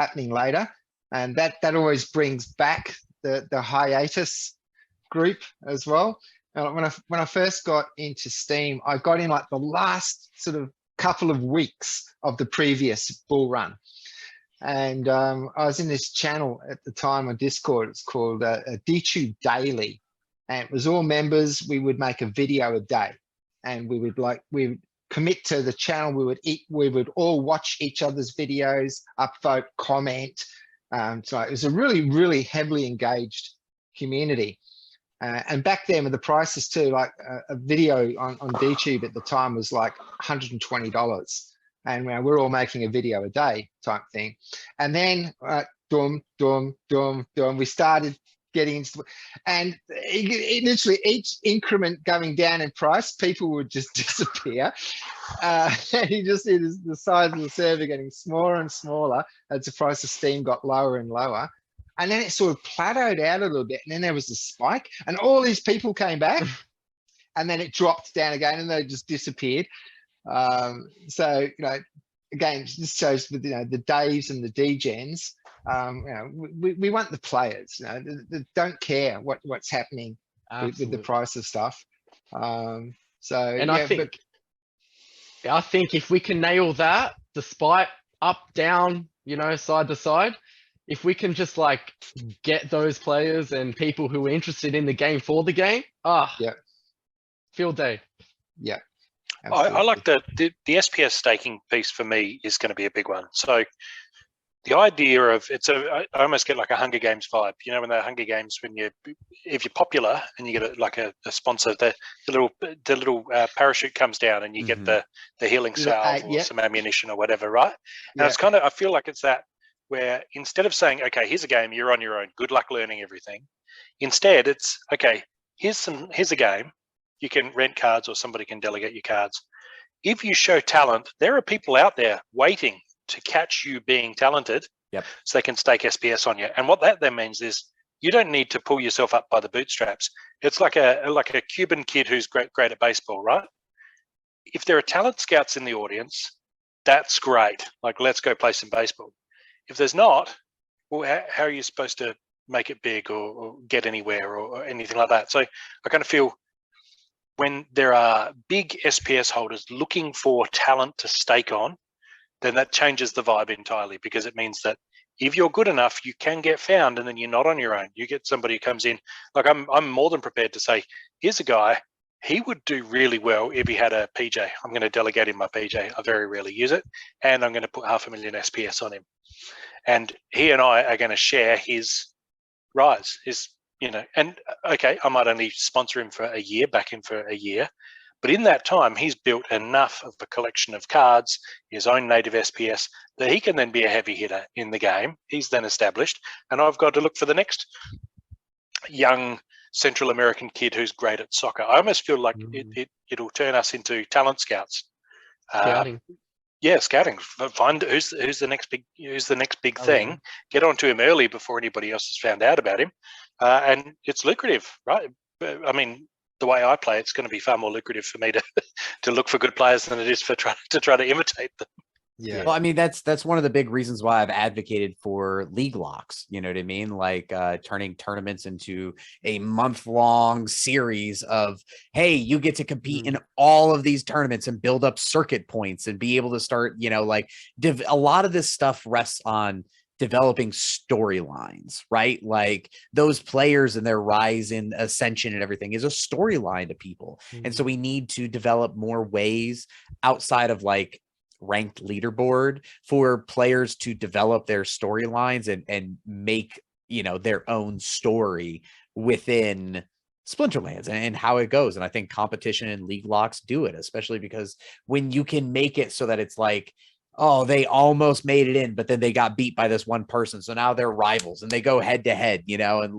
happening later, and that always brings back the hiatus group as well. When I first got into Steam, I got in like the last sort of couple of weeks of the previous bull run. And I was in this channel at the time on Discord. It's called DTube Daily. And it was all members. We would make a video a day. And we would commit to the channel. We would all watch each other's videos, upvote, comment. So it was a really, really heavily engaged community. And back then with the prices too, like a video on DTube at the time was like $120. And we're all making a video a day type thing. And then we started getting into, and it literally each increment going down in price, people would just disappear. And you just see the size of the server getting smaller and smaller as the price of Steam got lower and lower. And then it sort of plateaued out a little bit, and then there was a spike, and all these people came back, and then it dropped down again, and they just disappeared. So again, this shows with the Daves and the DGens. We want the players. They don't care what's happening with the price of stuff. I think if we can nail that, despite up, down, side to side. If we can just like get those players and people who are interested in the game for the game, field day. Yeah. I like the SPS staking piece for me is going to be a big one. So the idea of I almost get like a Hunger Games vibe. When the Hunger Games, if you're popular and you get a sponsor, the little parachute comes down and you get the healing salve or some ammunition or whatever, right? And it's kind of, I feel like it's that, where instead of saying, okay, here's a game, you're on your own, good luck learning everything. Instead, it's, okay, here's a game, you can rent cards or somebody can delegate your cards. If you show talent, there are people out there waiting to catch you being talented, so they can stake SPS on you. And what that then means is you don't need to pull yourself up by the bootstraps. It's like a Cuban kid who's great at baseball, right? If there are talent scouts in the audience, that's great. Like, let's go play some baseball. If there's not, well, how are you supposed to make it big or get anywhere or anything like that? So I kind of feel when there are big SPS holders looking for talent to stake on, then that changes the vibe entirely, because it means that if you're good enough, you can get found, and then you're not on your own. You get somebody who comes in. Like, I'm more than prepared to say, here's a guy, he would do really well if he had a PJ. I'm going to delegate him my PJ. I very rarely use it, and I'm going to put 500,000 SPS on him. And he and I are going to share his rise, and okay, I might only sponsor him for a year, back him for a year. But in that time, he's built enough of a collection of cards, his own native SPS, that he can then be a heavy hitter in the game. He's then established, and I've got to look for the next young Central American kid who's great at soccer. I almost feel like it'll turn us into talent scouts. Scouting. Scouting. Find who's the next big thing. Get onto him early before anybody else has found out about him, and it's lucrative, right? I mean, the way I play, it's going to be far more lucrative for me to look for good players than it is to try to imitate them. Yeah. Well, I mean, that's one of the big reasons why I've advocated for league locks. You know what I mean? Like turning tournaments into a month-long series of, hey, you get to compete in all of these tournaments and build up circuit points and be able to start, a lot of this stuff rests on developing storylines, right? Like those players and their rise in ascension and everything is a storyline to people. And so we need to develop more ways outside of like ranked leaderboard for players to develop their storylines and make, their own story within Splinterlands and how it goes. And I think competition and league locks do it, especially because when you can make it so that it's like, oh, they almost made it in, but then they got beat by this one person. So now they're rivals and they go head to head,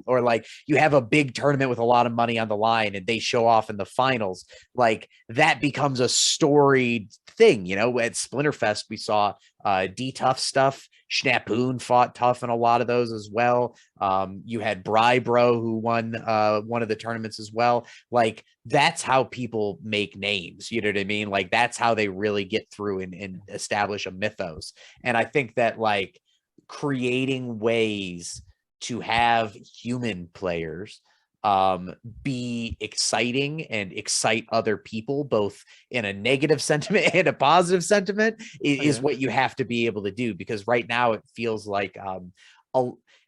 or like you have a big tournament with a lot of money on the line and they show off in the finals. Like that becomes a storied thing, at Splinterfest, we saw D-Tough stuff. Schnapoon fought tough in a lot of those as well. You had Brybro who won one of the tournaments as well. Like that's how people make names. You know what I mean? Like that's how they really get through and establish a mythos. And I think that like creating ways to have human players be exciting and excite other people, both in a negative sentiment and a positive sentiment is what you have to be able to do. Because right now it feels like,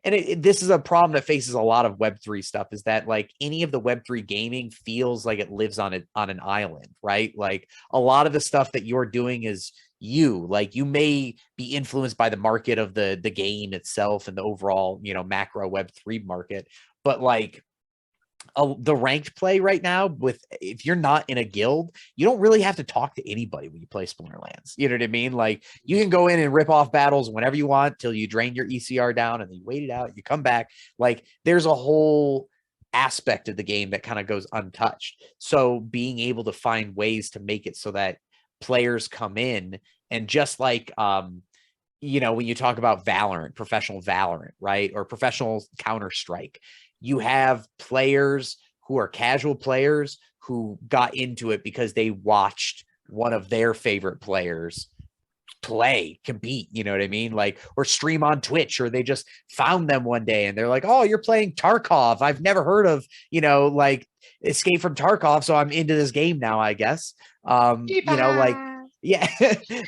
this is a problem that faces a lot of Web3 stuff, is that like any of the Web3 gaming feels like it lives on an island, right? Like a lot of the stuff that you're doing is like you may be influenced by the market of the game itself and the overall, macro Web3 market, but like the ranked play right now, if you're not in a guild, you don't really have to talk to anybody when you play Splinterlands. You know what I mean? Like you can go in and rip off battles whenever you want till you drain your ECR down and then you wait it out, you come back. Like there's a whole aspect of the game that kind of goes untouched. So being able to find ways to make it so that players come in and just like, when you talk about Valorant, professional Valorant, right? Or professional Counter-Strike, you have players who are casual players who got into it because they watched one of their favorite players compete, you know what I mean? Like, or stream on Twitch, or they just found them one day and they're like, oh, you're playing Tarkov. I've never heard of, like Escape from Tarkov. So I'm into this game now, I guess. Like, yeah,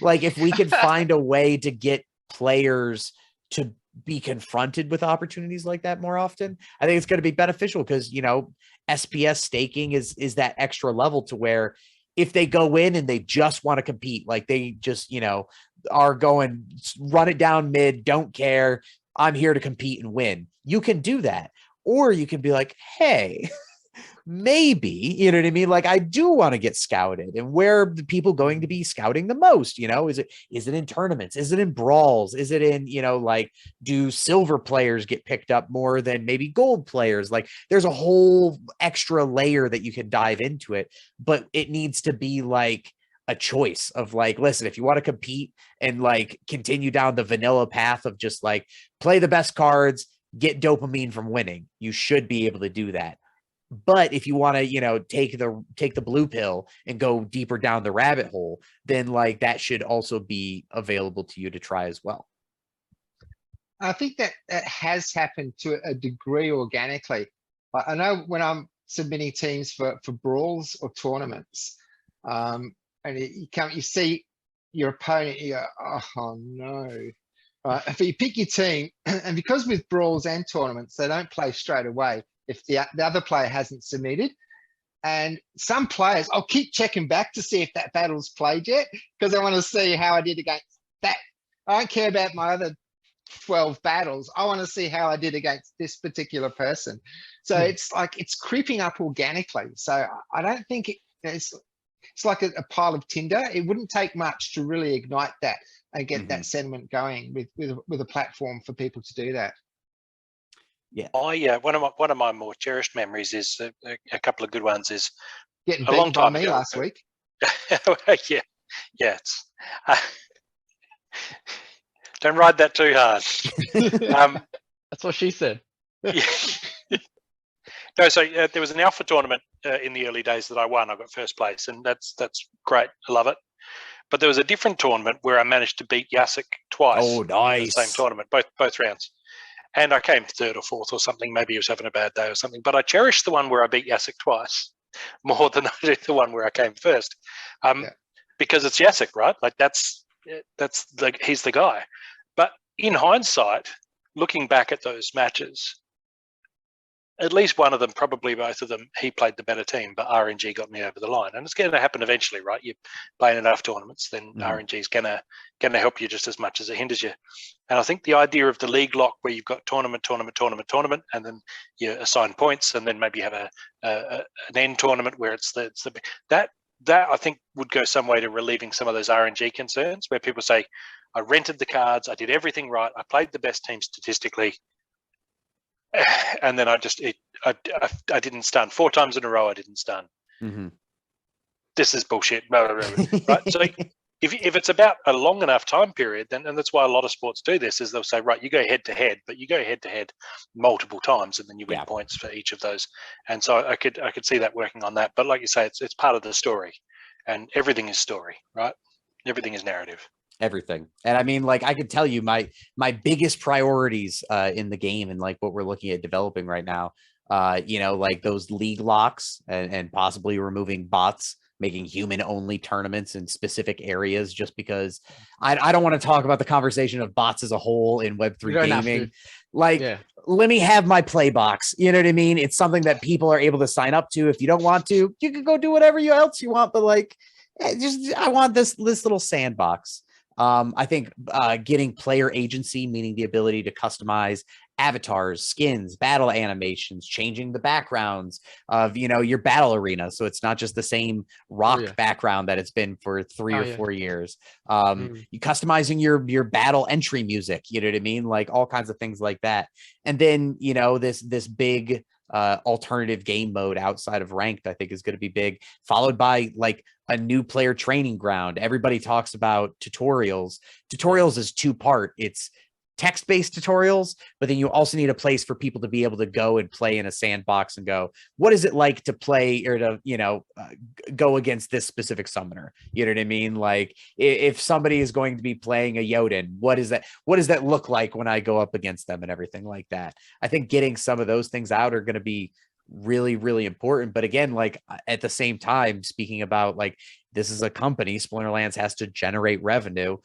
like if we could find a way to get players to be confronted with opportunities like that more often, I think it's going to be beneficial because, SPS staking is that extra level to where if they go in and they just want to compete, like they just, are going run it down mid, don't care, I'm here to compete and win. You can do that. Or you can be like, hey, maybe, you know what I mean? Like, I do want to get scouted, and where are the people going to be scouting the most? You know, is it in tournaments? Is it in brawls? Is it in, you know, like, do silver players get picked up more than maybe gold players? Like, there's a whole extra layer that you can dive into it, but it needs to be like a choice of like, listen, if you want to compete and like continue down the vanilla path of just like play the best cards, get dopamine from winning, you should be able to do that. But if you want to, you know, take the blue pill and go deeper down the rabbit hole, then like that should also be available to you to try as well. I think that it has happened to a degree organically. I know when I'm submitting teams for brawls or tournaments, and you see your opponent, you go, oh no. Right, if you pick your team, and because with brawls and tournaments, they don't play straight away if the other player hasn't submitted. And some players, I'll keep checking back to see if that battle's played yet, because I want to see how I did against that. I don't care about my other 12 battles. I want to see how I did against this particular person. So it's like, it's creeping up organically. So I don't think it's like a pile of tinder. It wouldn't take much to really ignite that and get that sentiment going with a platform for people to do that. Yeah. One of my more cherished memories is a couple of good ones is getting a long time by me ago. last week. yeah. It's don't ride that too hard. That's what she said. Yeah. No, so there was an alpha tournament in the early days that I won. I got first place, and that's great. I love it. But there was a different tournament where I managed to beat Yasik twice. Oh, nice! In the same tournament, both rounds, and I came third or fourth or something. Maybe he was having a bad day or something. But I cherished the one where I beat Yasik twice more than I did the one where I came first, because it's Yasik, right? Like that's like he's the guy. But in hindsight, looking back at those matches, at least one of them, probably both of them, he played the better team, but RNG got me over the line. And it's going to happen eventually, right? You play enough tournaments, then RNG is going to help you just as much as it hinders you. And I think the idea of the league lock, where you've got tournament, and then you assign points, and then maybe you have an end tournament where it's that I think would go some way to relieving some of those RNG concerns, where people say, I rented the cards, I did everything right, I played the best team statistically, and then I didn't stun 4 times in a row. I didn't stun. This is bullshit. Right? So if it's about a long enough time period, then, and that's why a lot of sports do this, is they'll say, right, you go head to head, but you go head to head multiple times, and then you win points for each of those. And so I could see that working on that. But like you say, it's part of the story, and everything is story, right? Everything is narrative. Everything. And I mean, like, I could tell you my biggest priorities in the game, and like what we're looking at developing right now, you know, like those league locks and possibly removing bots, making human only tournaments in specific areas, just because I don't want to talk about the conversation of bots as a whole in Web3 gaming. Like, let me have my play box. You know what I mean? It's something that people are able to sign up to. If you don't want to, you can go do whatever else you want. But like, I want this little sandbox. I think getting player agency, meaning the ability to customize avatars, skins, battle animations, changing the backgrounds of, you know, your battle arena, so it's not just the same rock background that it's been for 3 or 4 years. You customizing your battle entry music, you know what I mean? Like all kinds of things like that. And then, you know, this big alternative game mode outside of ranked, I think is going to be big, followed by like a new player training ground. Everybody talks about tutorials. Tutorials is 2-part. It's text-based tutorials, but then you also need a place for people to be able to go and play in a sandbox and go, what is it like to play or to, you know, go against this specific summoner? You know what I mean? Like if somebody is going to be playing a Jotun, what does that look like when I go up against them and everything like that? I think getting some of those things out are going to be really, really important. But again, like at the same time, speaking about like, this is a company, Splinterlands has to generate revenue,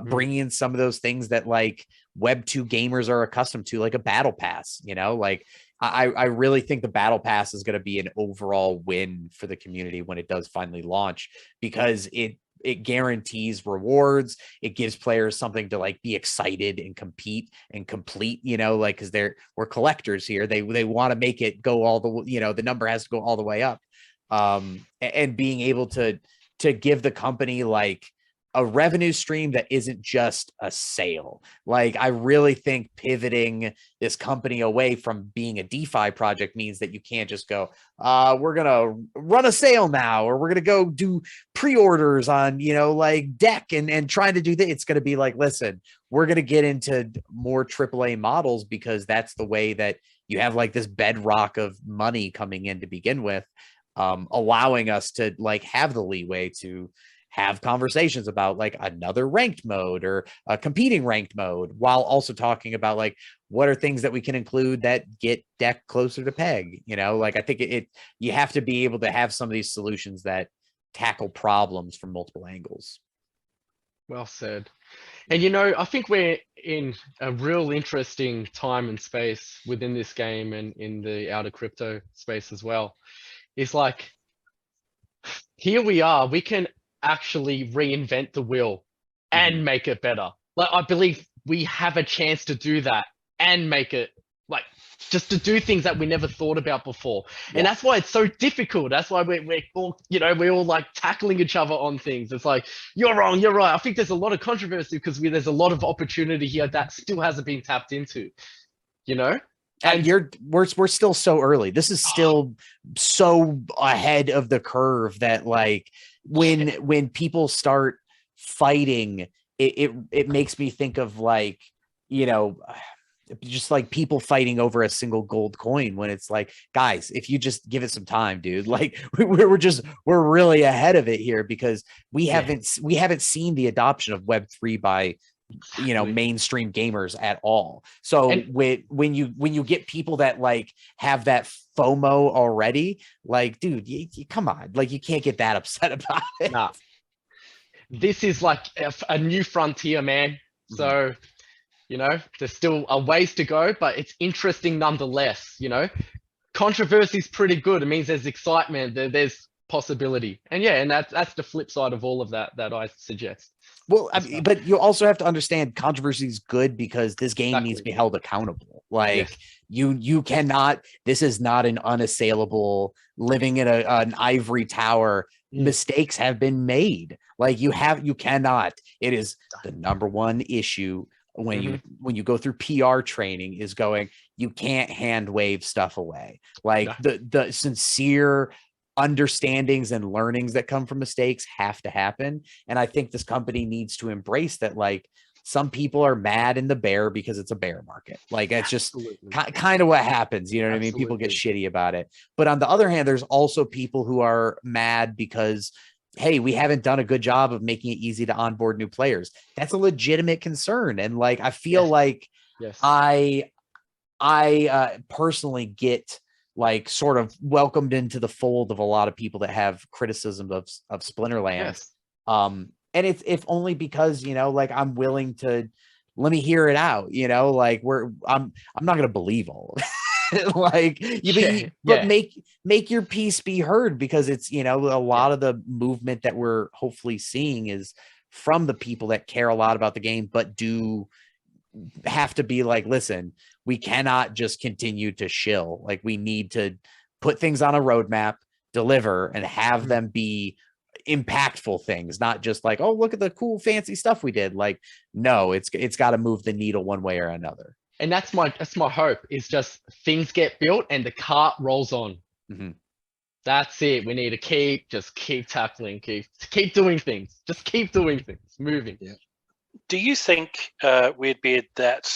bringing in some of those things that like Web2 gamers are accustomed to, like a battle pass, you know, like I really think the battle pass is going to be an overall win for the community when it does finally launch, because it it guarantees rewards. It gives players something to like be excited and compete and complete, you know, like, cause we're collectors here. They want to make it go all the, you know, the number has to go all the way up. And being able to give the company like a revenue stream that isn't just a sale. Like, I really think pivoting this company away from being a DeFi project means that you can't just go, we're going to run a sale now, or we're going to go do pre-orders on, you know, like deck and trying to do that. It's going to be like, listen, we're going to get into more AAA models because that's the way that you have like this bedrock of money coming in to begin with, allowing us to like have the leeway to have conversations about like another ranked mode or a competing ranked mode, while also talking about like what are things that we can include that get deck closer to peg. You know, like I think you have to be able to have some of these solutions that tackle problems from multiple angles. Well said. And you know, I think we're in a real interesting time and space within this game and in the outer crypto space as well. It's like, here we are, we can actually reinvent the wheel and make it better. Like, I believe we have a chance to do that and make it like just to do things that we never thought about before. And that's why it's so difficult. That's why we're all, you know, we're all like tackling each other on things. It's like, you're wrong, you're right. I think there's a lot of controversy because there's a lot of opportunity here that still hasn't been tapped into, you know? And we're still so early. This is still so ahead of the curve that like when people start fighting, it makes me think of like, you know, just like people fighting over a single gold coin, when it's like, guys, if you just give it some time, dude, like we're really ahead of it here because we haven't seen the adoption of Web3 by, you know, mainstream gamers at all. So when you get people that like have that FOMO already, like, dude, you come on, like you can't get that upset about it. Nah. This is like a new frontier, man. So, you know, there's still a ways to go, but it's interesting nonetheless. You know, controversy is pretty good. It means there's excitement, there's possibility, and that's the flip side of all of that I suggest. Well, I mean, but you also have to understand controversy is good because this game needs to be held accountable. Like you cannot, this is not an unassailable living in an ivory tower. Mistakes have been made. Like you cannot, it is the number one issue when you go through PR training is going, you can't hand wave stuff away. Like the sincere understandings and learnings that come from mistakes have to happen. And I think this company needs to embrace that. Like some people are mad in the bear because it's a bear market. Like it's just kind of what happens. You know what I mean? People get shitty about it. But on the other hand, there's also people who are mad because, hey, we haven't done a good job of making it easy to onboard new players. That's a legitimate concern. And like, I feel like I personally get like sort of welcomed into the fold of a lot of people that have criticism of Splinterlands. And it's if only because, you know, like I'm willing to let me hear it out, you know, like I'm not going to believe all of it. Like but make your piece be heard, because it's, you know, a lot of the movement that we're hopefully seeing is from the people that care a lot about the game, but do have to be like, listen, we cannot just continue to shill. Like we need to put things on a roadmap, deliver, and have them be impactful things, not just like, oh, look at the cool fancy stuff we did. Like, no, it's got to move the needle one way or another. And that's my hope, is just things get built and the cart rolls on. That's it. We need to keep tackling, keep doing things, just keep doing things, moving. Do you think, Weirdbeard, that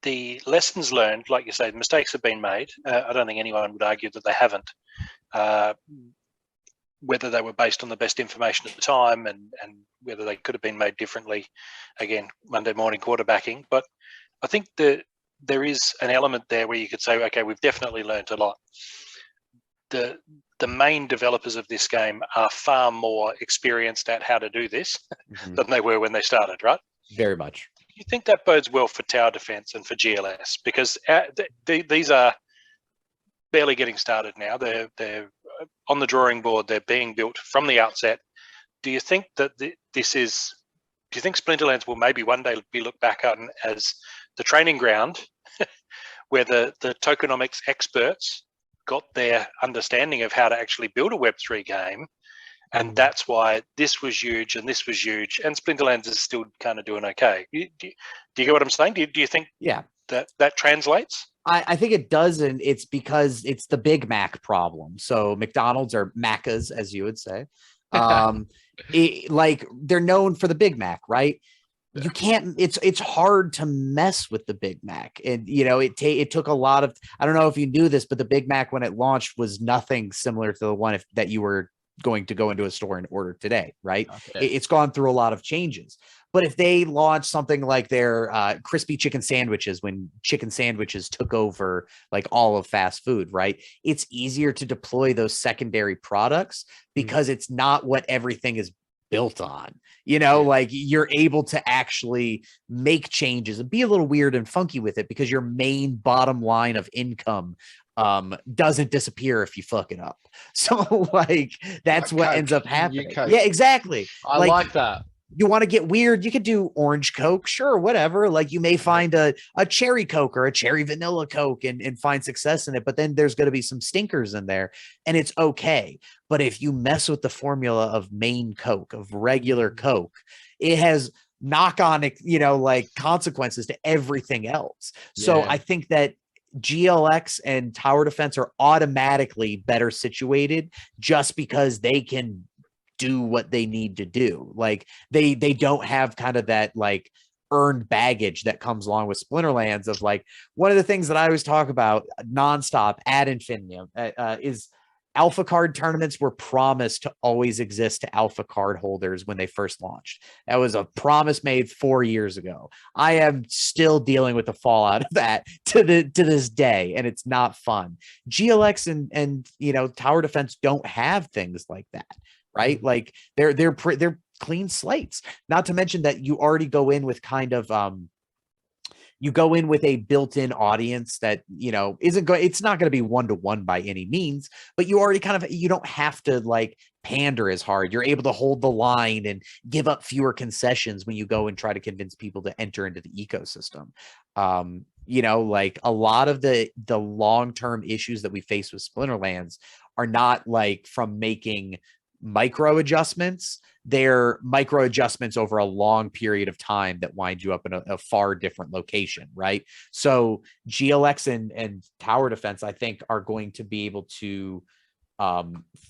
the lessons learned, like you say, the mistakes have been made? I don't think anyone would argue that they haven't. Whether they were based on the best information at the time and whether they could have been made differently, again, Monday morning quarterbacking. But I think that there is an element there where you could say, okay, we've definitely learned a lot. The main developers of this game are far more experienced at how to do this than they were when they started, right? Very much. You think that bodes well for tower defense and for GLS? Because these are barely getting started now. They're on the drawing board. They're being built from the outset. do you think that this is? Do you think Splinterlands will maybe one day be looked back on as the training ground where the tokenomics experts got their understanding of how to actually build a Web3 game, and that's why this was huge and this was huge, and Splinterlands is still kind of doing okay? Do you get what I'm saying? Do you think that translates? I think it does, and it's because it's the Big Mac problem. So McDonald's are Maccas, as you would say. Like they're known for the Big Mac, right? You can't. It's hard to mess with the Big Mac, and you know it took a lot of. I don't know if you knew this, but the Big Mac when it launched was nothing similar to the one that you were going to go into a store and order today, right? Okay. It's gone through a lot of changes. But if they launch something like their crispy chicken sandwiches, when chicken sandwiches took over like all of fast food, right? It's easier to deploy those secondary products because it's not what everything is built on. You know, like you're able to actually make changes and be a little weird and funky with it because your main bottom line of income doesn't disappear if you fuck it up. So like that's what ends up happening. Yeah, exactly. I like that. You want to get weird, you could do orange Coke, sure, whatever. Like you may find a cherry Coke or a cherry vanilla Coke and find success in it, but then there's going to be some stinkers in there and it's okay. But if you mess with the formula of main Coke, of regular Coke, it has knock on, you know, like consequences to everything else. So I think that GLX and Tower Defense are automatically better situated just because they can do what they need to do. Like they don't have kind of that like earned baggage that comes along with Splinterlands of like one of the things that I always talk about nonstop ad infinitum is alpha card tournaments were promised to always exist to alpha card holders when they first launched. That was a promise made 4 years ago. I am still dealing with the fallout of that to this day, and it's not fun. GLX and you know Tower Defense don't have things like that. Right? Like they're clean slates, not to mention that you already go in with kind of, you go in with a built-in audience that, you know, it's not going to be one-to-one by any means, but you already kind of, you don't have to like pander as hard. You're able to hold the line and give up fewer concessions when you go and try to convince people to enter into the ecosystem. You know, like a lot of the long-term issues that we face with Splinterlands are not like from making micro adjustments. They're micro adjustments over a long period of time that wind you up in a far different location, right? So GLX and Tower Defense, I think, are going to be able to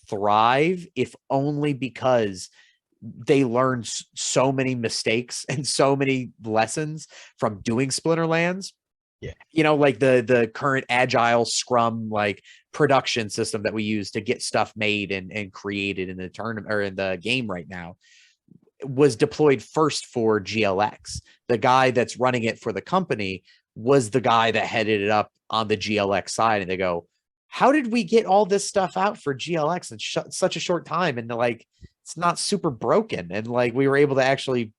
thrive, if only because they learned so many mistakes and so many lessons from doing Splinterlands. Yeah, you know, like the current agile scrum like production system that we use to get stuff made and created in the tournament or in the game right now was deployed first for GLX. The guy that's running it for the company was the guy that headed it up on the GLX side, and they go, how did we get all this stuff out for GLX in such a short time? And like, it's not super broken, and like we were able to actually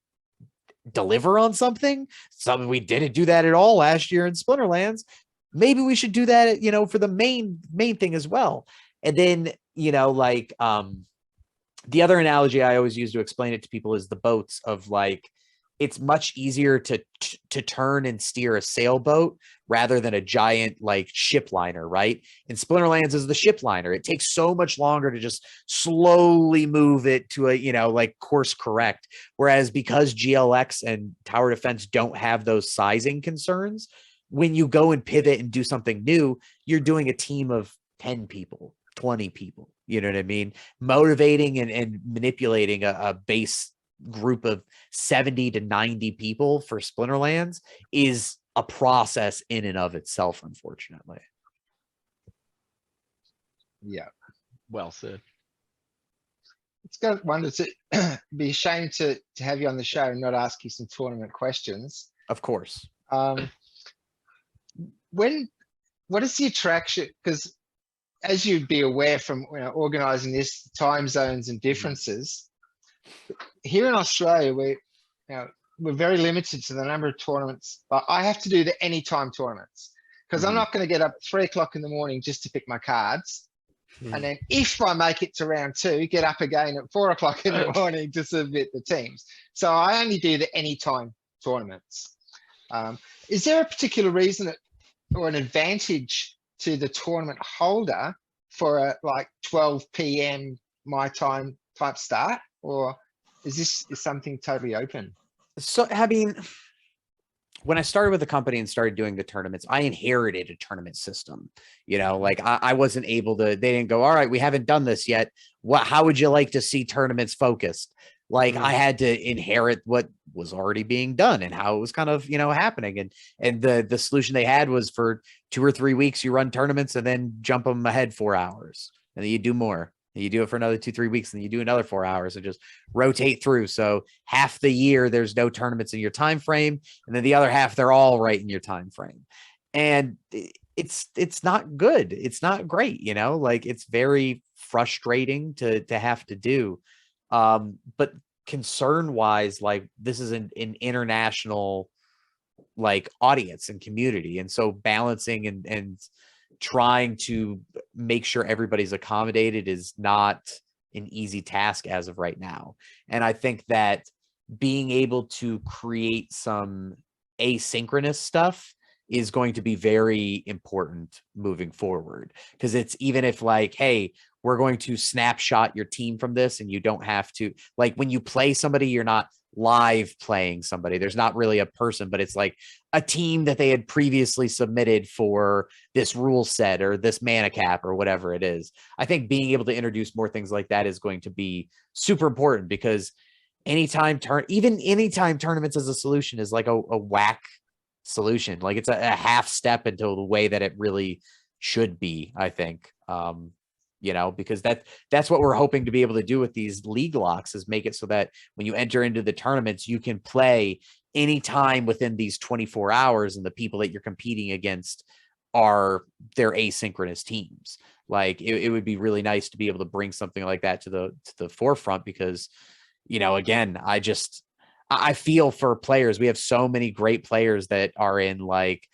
deliver on something we didn't do that at all last year in Splinterlands. Maybe we should do that, you know, for the main thing as well. And then, you know, like the other analogy I always use to explain it to people is the boats of like, it's much easier to turn and steer a sailboat rather than a giant like ship liner, right? And Splinterlands is the ship liner. It takes so much longer to just slowly move it to a, you know, like course correct. Whereas because GLX and Tower Defense don't have those sizing concerns, when you go and pivot and do something new, you're doing a team of 10 people, 20 people, you know what I mean? Motivating and manipulating a base group of 70 to 90 people for Splinterlands is a process in and of itself, unfortunately. Yeah. Well said. It's got wonder to be ashamed to have you on the show and not ask you some tournament questions. Of course. What is the attraction? Because as you'd be aware from organizing this, time zones and differences, here in Australia, we're very limited to the number of tournaments, but I have to do the anytime tournaments because I'm not going to get up at 3 o'clock in the morning just to pick my cards. And then if I make it to round 2, get up again at 4 o'clock in the morning to submit the teams. So I only do the anytime tournaments. Is there a particular reason or an advantage to the tournament holder for a like 12 p.m. my time type start, or is something totally open? So, I mean, when I started with the company and started doing the tournaments, I inherited a tournament system. Like I wasn't able to, they didn't go, all right, we haven't done this yet. How would you like to see tournaments focused? Like I had to inherit what was already being done and how it was kind of, happening. And the solution they had was for 2 or 3 weeks, you run tournaments and then jump them ahead 4 hours. And then you do more. And you do it for another 2-3 weeks, and you do another 4 hours and just rotate through. So half the year there's no tournaments in your time frame, and then the other half they're all right in your time frame. And it's not good. It's not great, like it's very frustrating to have to do. But concern wise, like this is an international like audience and community, and so balancing and trying to make sure everybody's accommodated is not an easy task as of right now. And I think that being able to create some asynchronous stuff is going to be very important moving forward, because it's even if like, hey, we're going to snapshot your team from this, and you don't have to, like when you play somebody, you're not live playing somebody. There's not really a person, but it's like a team that they had previously submitted for this rule set or this mana cap or whatever it is. I think being able to introduce more things like that is going to be super important, because anytime tournaments as a solution is like a whack solution. Like it's a half step into the way that it really should be, I think. Because that's what we're hoping to be able to do with these league locks, is make it so that when you enter into the tournaments, you can play anytime within these 24 hours, and the people that you're competing against are their asynchronous teams. Like it would be really nice to be able to bring something like that to the forefront, because, again, I feel for players. We have so many great players that are in like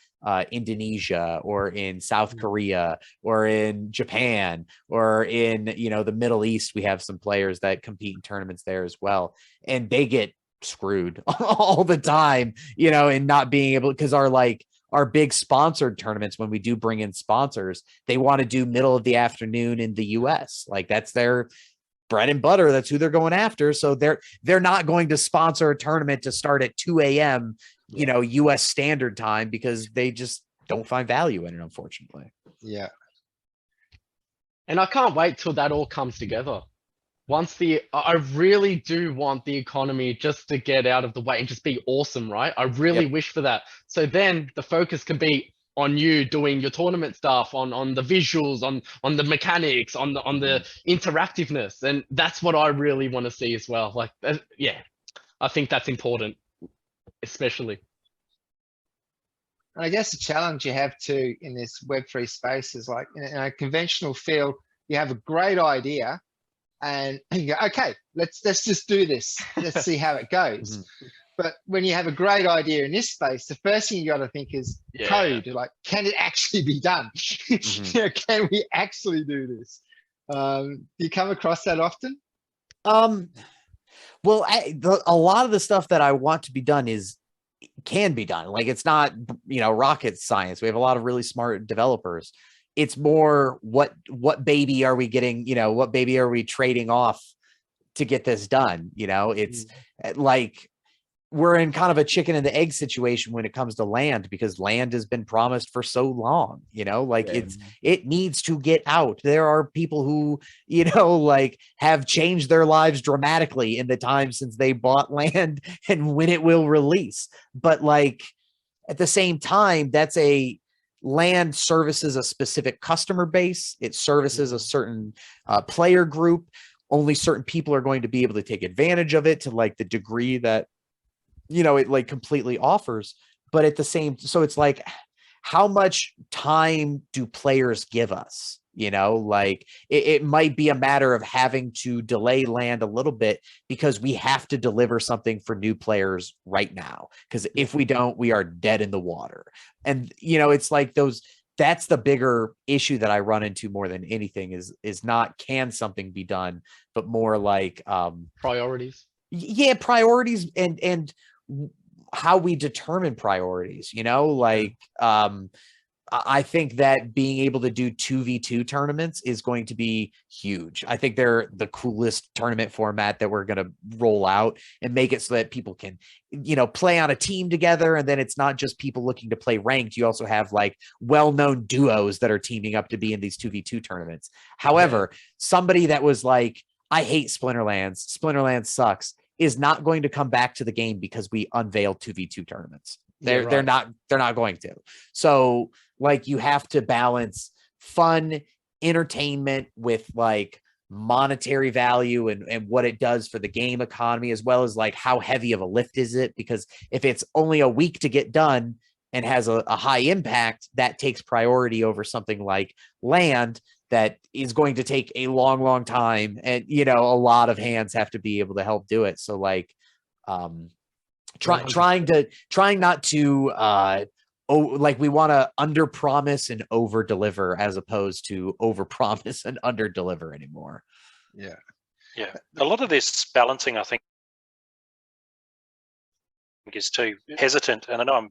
Indonesia or in South Korea or in Japan or in, the Middle East. We have some players that compete in tournaments there as well. And they get screwed all the time, and not being able, because our big sponsored tournaments, when we do bring in sponsors, they want to do middle of the afternoon in the US. Like that's their bread and butter. That's who they're going after. So they're not going to sponsor a tournament to start at 2 a.m. US standard time, because they just don't find value in it, unfortunately. Yeah. And I can't wait till that all comes together. I really do want the economy just to get out of the way and just be awesome, right? I really wish for that. So then the focus can be on you doing your tournament stuff, on the visuals, on the mechanics, on the interactiveness. And that's what I really want to see as well. Like, I think that's important, especially. And I guess the challenge you have too in this Web3 space is like in a conventional field, you have a great idea and you go, okay, let's just do this. Let's see how it goes. But when you have a great idea in this space, the first thing you got to think is code. Like, can it actually be done? Can we actually do this? Do you come across that often? Well, a lot of the stuff that I want to be done can be done. Like it's not, rocket science. We have a lot of really smart developers. It's more what baby are we getting, what baby are we trading off to get this done? It's like we're in kind of a chicken and the egg situation when it comes to land, because land has been promised for so long, it needs to get out. There are people who, have changed their lives dramatically in the time since they bought land and when it will release. But at the same time, that's land services a specific customer base. It services a certain player group. Only certain people are going to be able to take advantage of it to the degree that it completely offers. But at the same, so it's like, how much time do players give us? It might be a matter of having to delay land a little bit because we have to deliver something for new players right now. Because if we don't, we are dead in the water. And, it's like those that's the bigger issue that I run into more than anything is not can something be done, but more like priorities. Yeah, priorities and how we determine priorities, like I think that being able to do 2v2 tournaments is going to be huge. I think they're the coolest tournament format that we're going to roll out and make it so that people can, play on a team together. And then it's not just people looking to play ranked. You also have like well-known duos that are teaming up to be in these 2v2 tournaments. However, somebody that was like, I hate Splinterlands, Splinterlands sucks, is not going to come back to the game because we unveiled 2v2 tournaments. They're not going to. So like you have to balance fun entertainment with like monetary value and what it does for the game economy, as well as like how heavy of a lift is it? Because if it's only a week to get done and has a high impact, that takes priority over something like land that is going to take a long, long time. And, a lot of hands have to be able to help do it. So like, trying not to, like we want to under promise and over deliver as opposed to over promise and under deliver anymore. Yeah. A lot of this balancing, I think, is too hesitant. And I know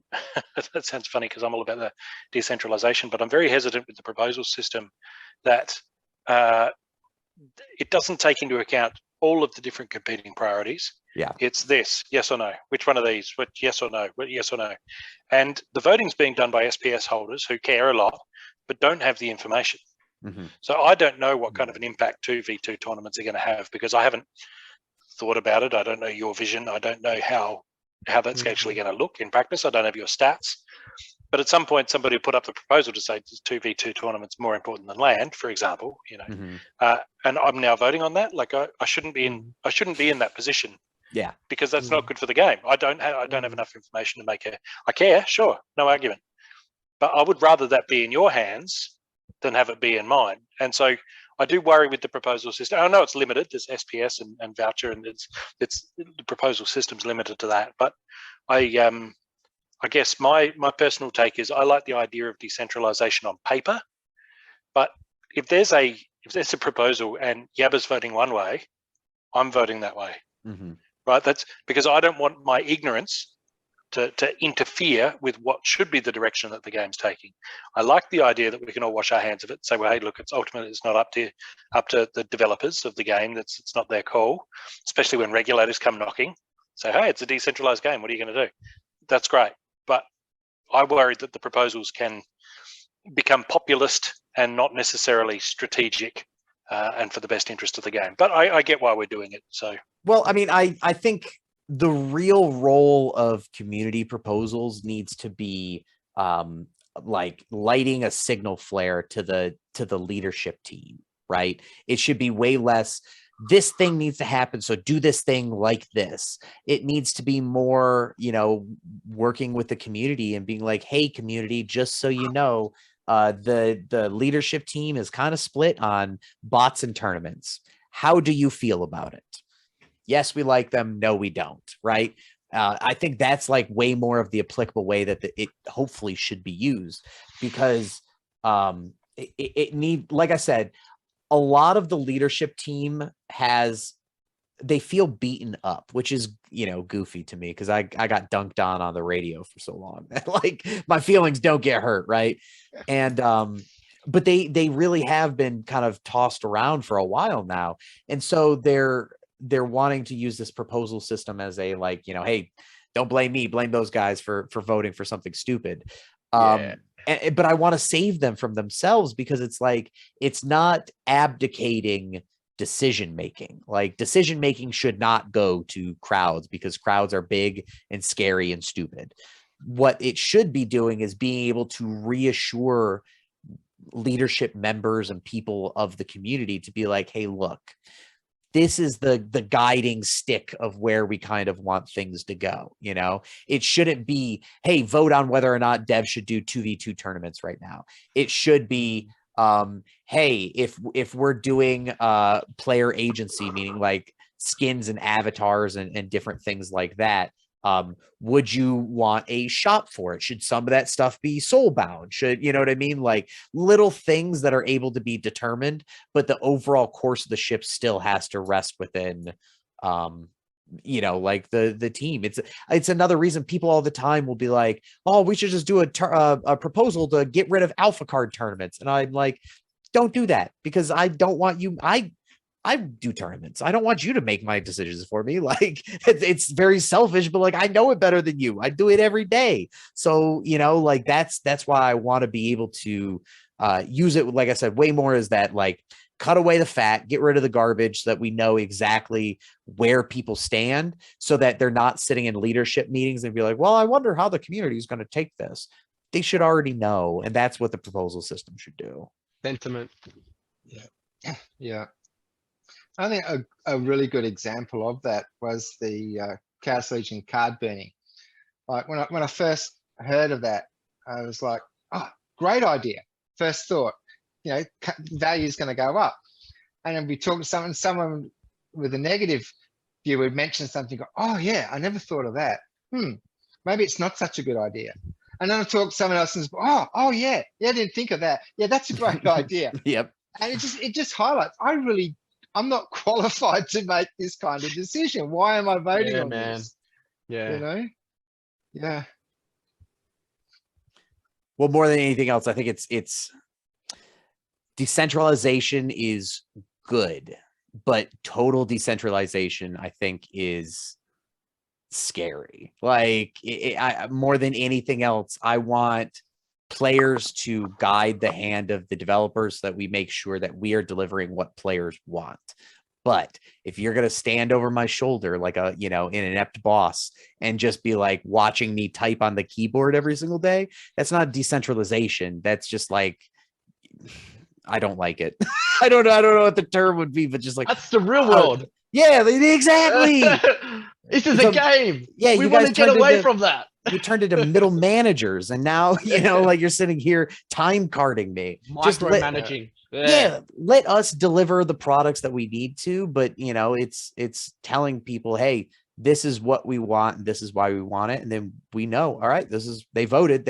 that sounds funny because I'm all about the decentralization, but I'm very hesitant with the proposal system that it doesn't take into account all of the different competing priorities. Yeah. It's this, yes or no. Which one of these? What, yes or no? What, yes or no? And the voting's being done by SPS holders who care a lot, but don't have the information. Mm-hmm. So I don't know what kind of an impact 2v2 tournaments are going to have because I haven't thought about it. I don't know your vision. I don't know how that's actually going to look in practice. I don't have your stats. But at some point, somebody put up the proposal to say 2v2 tournaments more important than land, for example. Mm-hmm. And I'm now voting on that. Like I shouldn't be in that position. Yeah, because that's not good for the game. I don't have enough information to make I care, sure, no argument. But I would rather that be in your hands than have it be in mine. And so I do worry with the proposal system. I know it's limited. There's SPS and voucher, and it's the proposal system's limited to that. But I guess my personal take is I like the idea of decentralization on paper. But if there's a proposal and Yabba's voting one way, I'm voting that way. Mm-hmm. Right, that's because I don't want my ignorance to interfere with what should be the direction that the game's taking. I like the idea that we can all wash our hands of it. Say, well, hey, look, it's not up to the developers of the game. It's not their call, especially when regulators come knocking. Say, hey, it's a decentralized game. What are you going to do? That's great, but I worry that the proposals can become populist and not necessarily strategic and for the best interest of the game. But I get why we're doing it. So. Well, I mean, I think the real role of community proposals needs to be like lighting a signal flare to the leadership team, right? It should be way less, this thing needs to happen, so do this thing like this. It needs to be more, working with the community and being like, hey, community, just so you know, the leadership team is kind of split on bots and tournaments. How do you feel about it? Yes, we like them. No, we don't. Right. I think that's like way more of the applicable way that it hopefully should be used, because like I said, a lot of the leadership team they feel beaten up, which is, goofy to me because I got dunked on the radio for so long. Like my feelings don't get hurt. Right. And, but they really have been kind of tossed around for a while now. And so they're wanting to use this proposal system as a, like, hey, don't blame me, blame those guys for voting for something stupid. But I want to save them from themselves, because it's like, it's not abdicating decision making. Like decision making should not go to crowds, because crowds are big and scary and stupid. What it should be doing is being able to reassure leadership members and people of the community to be like, hey, look, this is the guiding stick of where we kind of want things to go. It shouldn't be, hey, vote on whether or not devs should do 2v2 tournaments right now. It should be, hey, if we're doing player agency, meaning like skins and avatars and different things like that, Would you want a shop for it? Should some of that stuff be soul bound? Should, you know what I mean? Like little things that are able to be determined, but the overall course of the ship still has to rest within, like the team. It's another reason people all the time will be like, oh, we should just do a proposal to get rid of alpha card tournaments. And I'm like, don't do that, because I don't want you. I do tournaments. I don't want you to make my decisions for me. Like it's very selfish, but like I know it better than you. I do it every day. So, like that's why I want to be able to use it. Like I said, way more is that like cut away the fat, get rid of the garbage so that we know exactly where people stand, so that they're not sitting in leadership meetings and be like, well, I wonder how the community is going to take this. They should already know. And that's what the proposal system should do. Sentiment. Yeah. I think a really good example of that was the Chaos Legion card burning. Like when I first heard of that, I was like, oh, great idea. First thought, value is going to go up. And then we talk to someone with a negative view would mention something, go, oh yeah, I never thought of that. Maybe it's not such a good idea. And then I talk to someone else and oh yeah, I didn't think of that. Yeah, that's a great idea. Yep. And it just highlights, I'm not qualified to make this kind of decision. Why am I voting on this? Yeah. Yeah. Well, more than anything else, I think it's decentralization is good, but total decentralization, I think, is scary. Like more than anything else, I want players to guide the hand of the developers so that we make sure that we are delivering what players want. But if you're going to stand over my shoulder like an inept boss and just be like watching me type on the keyboard every single day, that's not decentralization. That's just like, I don't like it. I don't know what the term would be, but just like, that's the real world. Yeah, exactly. This is a game. Yeah, we want to get away from that. You turned into middle managers, and now like you're sitting here time carding me, micromanaging. Let us deliver the products that we need to, but it's telling people, hey, this is what we want, and this is why we want it, and then we know, all right, they voted,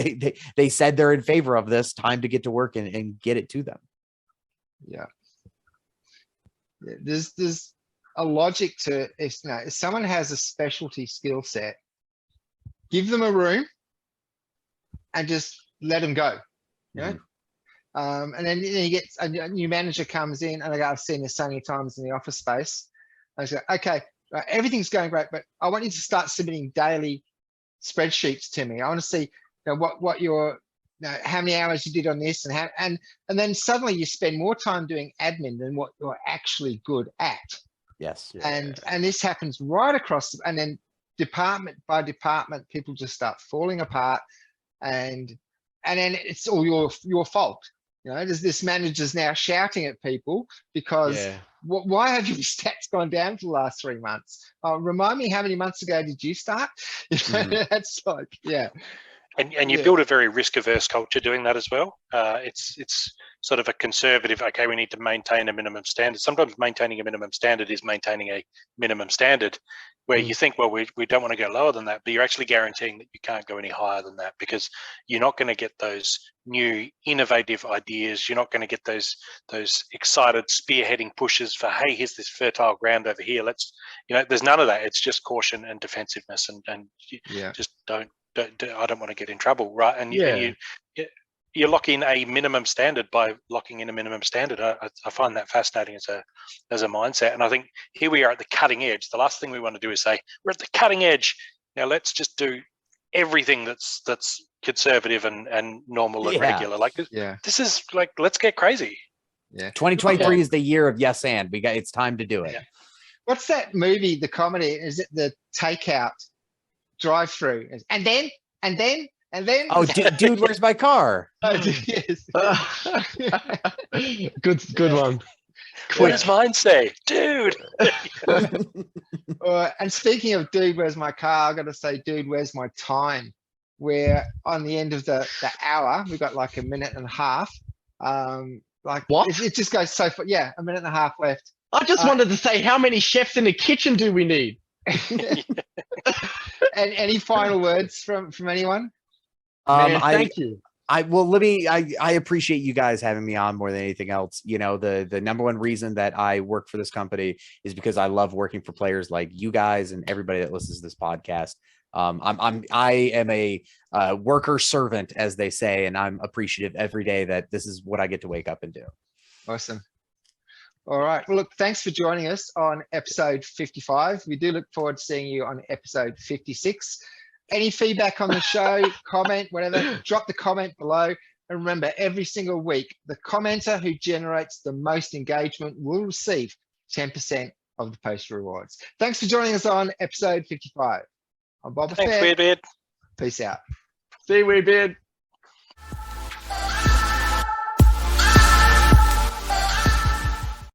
they said they're in favor of this. Time to get to work and get it to them. Yeah. There's a logic to if someone has a specialty skill set, give them a room and just let them go. And then you get a new manager comes in, and I've seen this so many times in the office space. I say, okay, everything's going great, but I want you to start submitting daily spreadsheets to me. I want to see what your how many hours you did on this, and then suddenly you spend more time doing admin than what you're actually good at. Yes. And this happens right across, and then department by department, people just start falling apart, and then it's all your fault. There's this manager's now shouting at people because why have your stats gone down for the last 3 months? Remind me, how many months ago did you start? That's like, And you build a very risk-averse culture doing that as well. It's sort of a conservative, okay, we need to maintain a minimum standard. Sometimes maintaining a minimum standard is maintaining a minimum standard where you think, well, we don't want to go lower than that, but you're actually guaranteeing that you can't go any higher than that, because you're not going to get those new innovative ideas. You're not going to get those excited spearheading pushes for, hey, here's this fertile ground over here. Let's, there's none of that. It's just caution and defensiveness, and just don't. I don't want to get in trouble, right? And you lock in a minimum standard by locking in a minimum standard. I find that fascinating as a mindset. And I think here we are at the cutting edge. The last thing we want to do is say, we're at the cutting edge. Now let's just do everything that's conservative and normal and regular. Like this is like, let's get crazy. Yeah. 2023 is the year of yes and. It's time to do it. Yeah. What's that movie, the comedy? Is it the Takeout drive-through? And then oh, dude, where's my car? Yes. Good one. What does mine say, dude? And speaking of dude, where's my car? I got to say, dude, where's my time? Where on the end of the hour, we've got like a minute and a half. Like what? It just goes so far. Yeah, a minute and a half left. I just wanted to say, how many chefs in the kitchen do we need? And any final words from anyone? Man, thank you. I appreciate you guys having me on more than anything else. You know, the number one reason that I work for this company is because I love working for players like you guys and everybody that listens to this podcast. I am a worker servant, as they say, and I'm appreciative every day that this is what I get to wake up and do. Awesome. All right. Well, look, thanks for joining us on episode 55. We do look forward to seeing you on episode 56. Any feedback on the show, comment, whatever, drop the comment below. And remember, every single week, the commenter who generates the most engagement will receive 10% of the post rewards. Thanks for joining us on episode 55. I'm Bob. Thanks, Weirdbeard. Peace out. See you, Weirdbeard.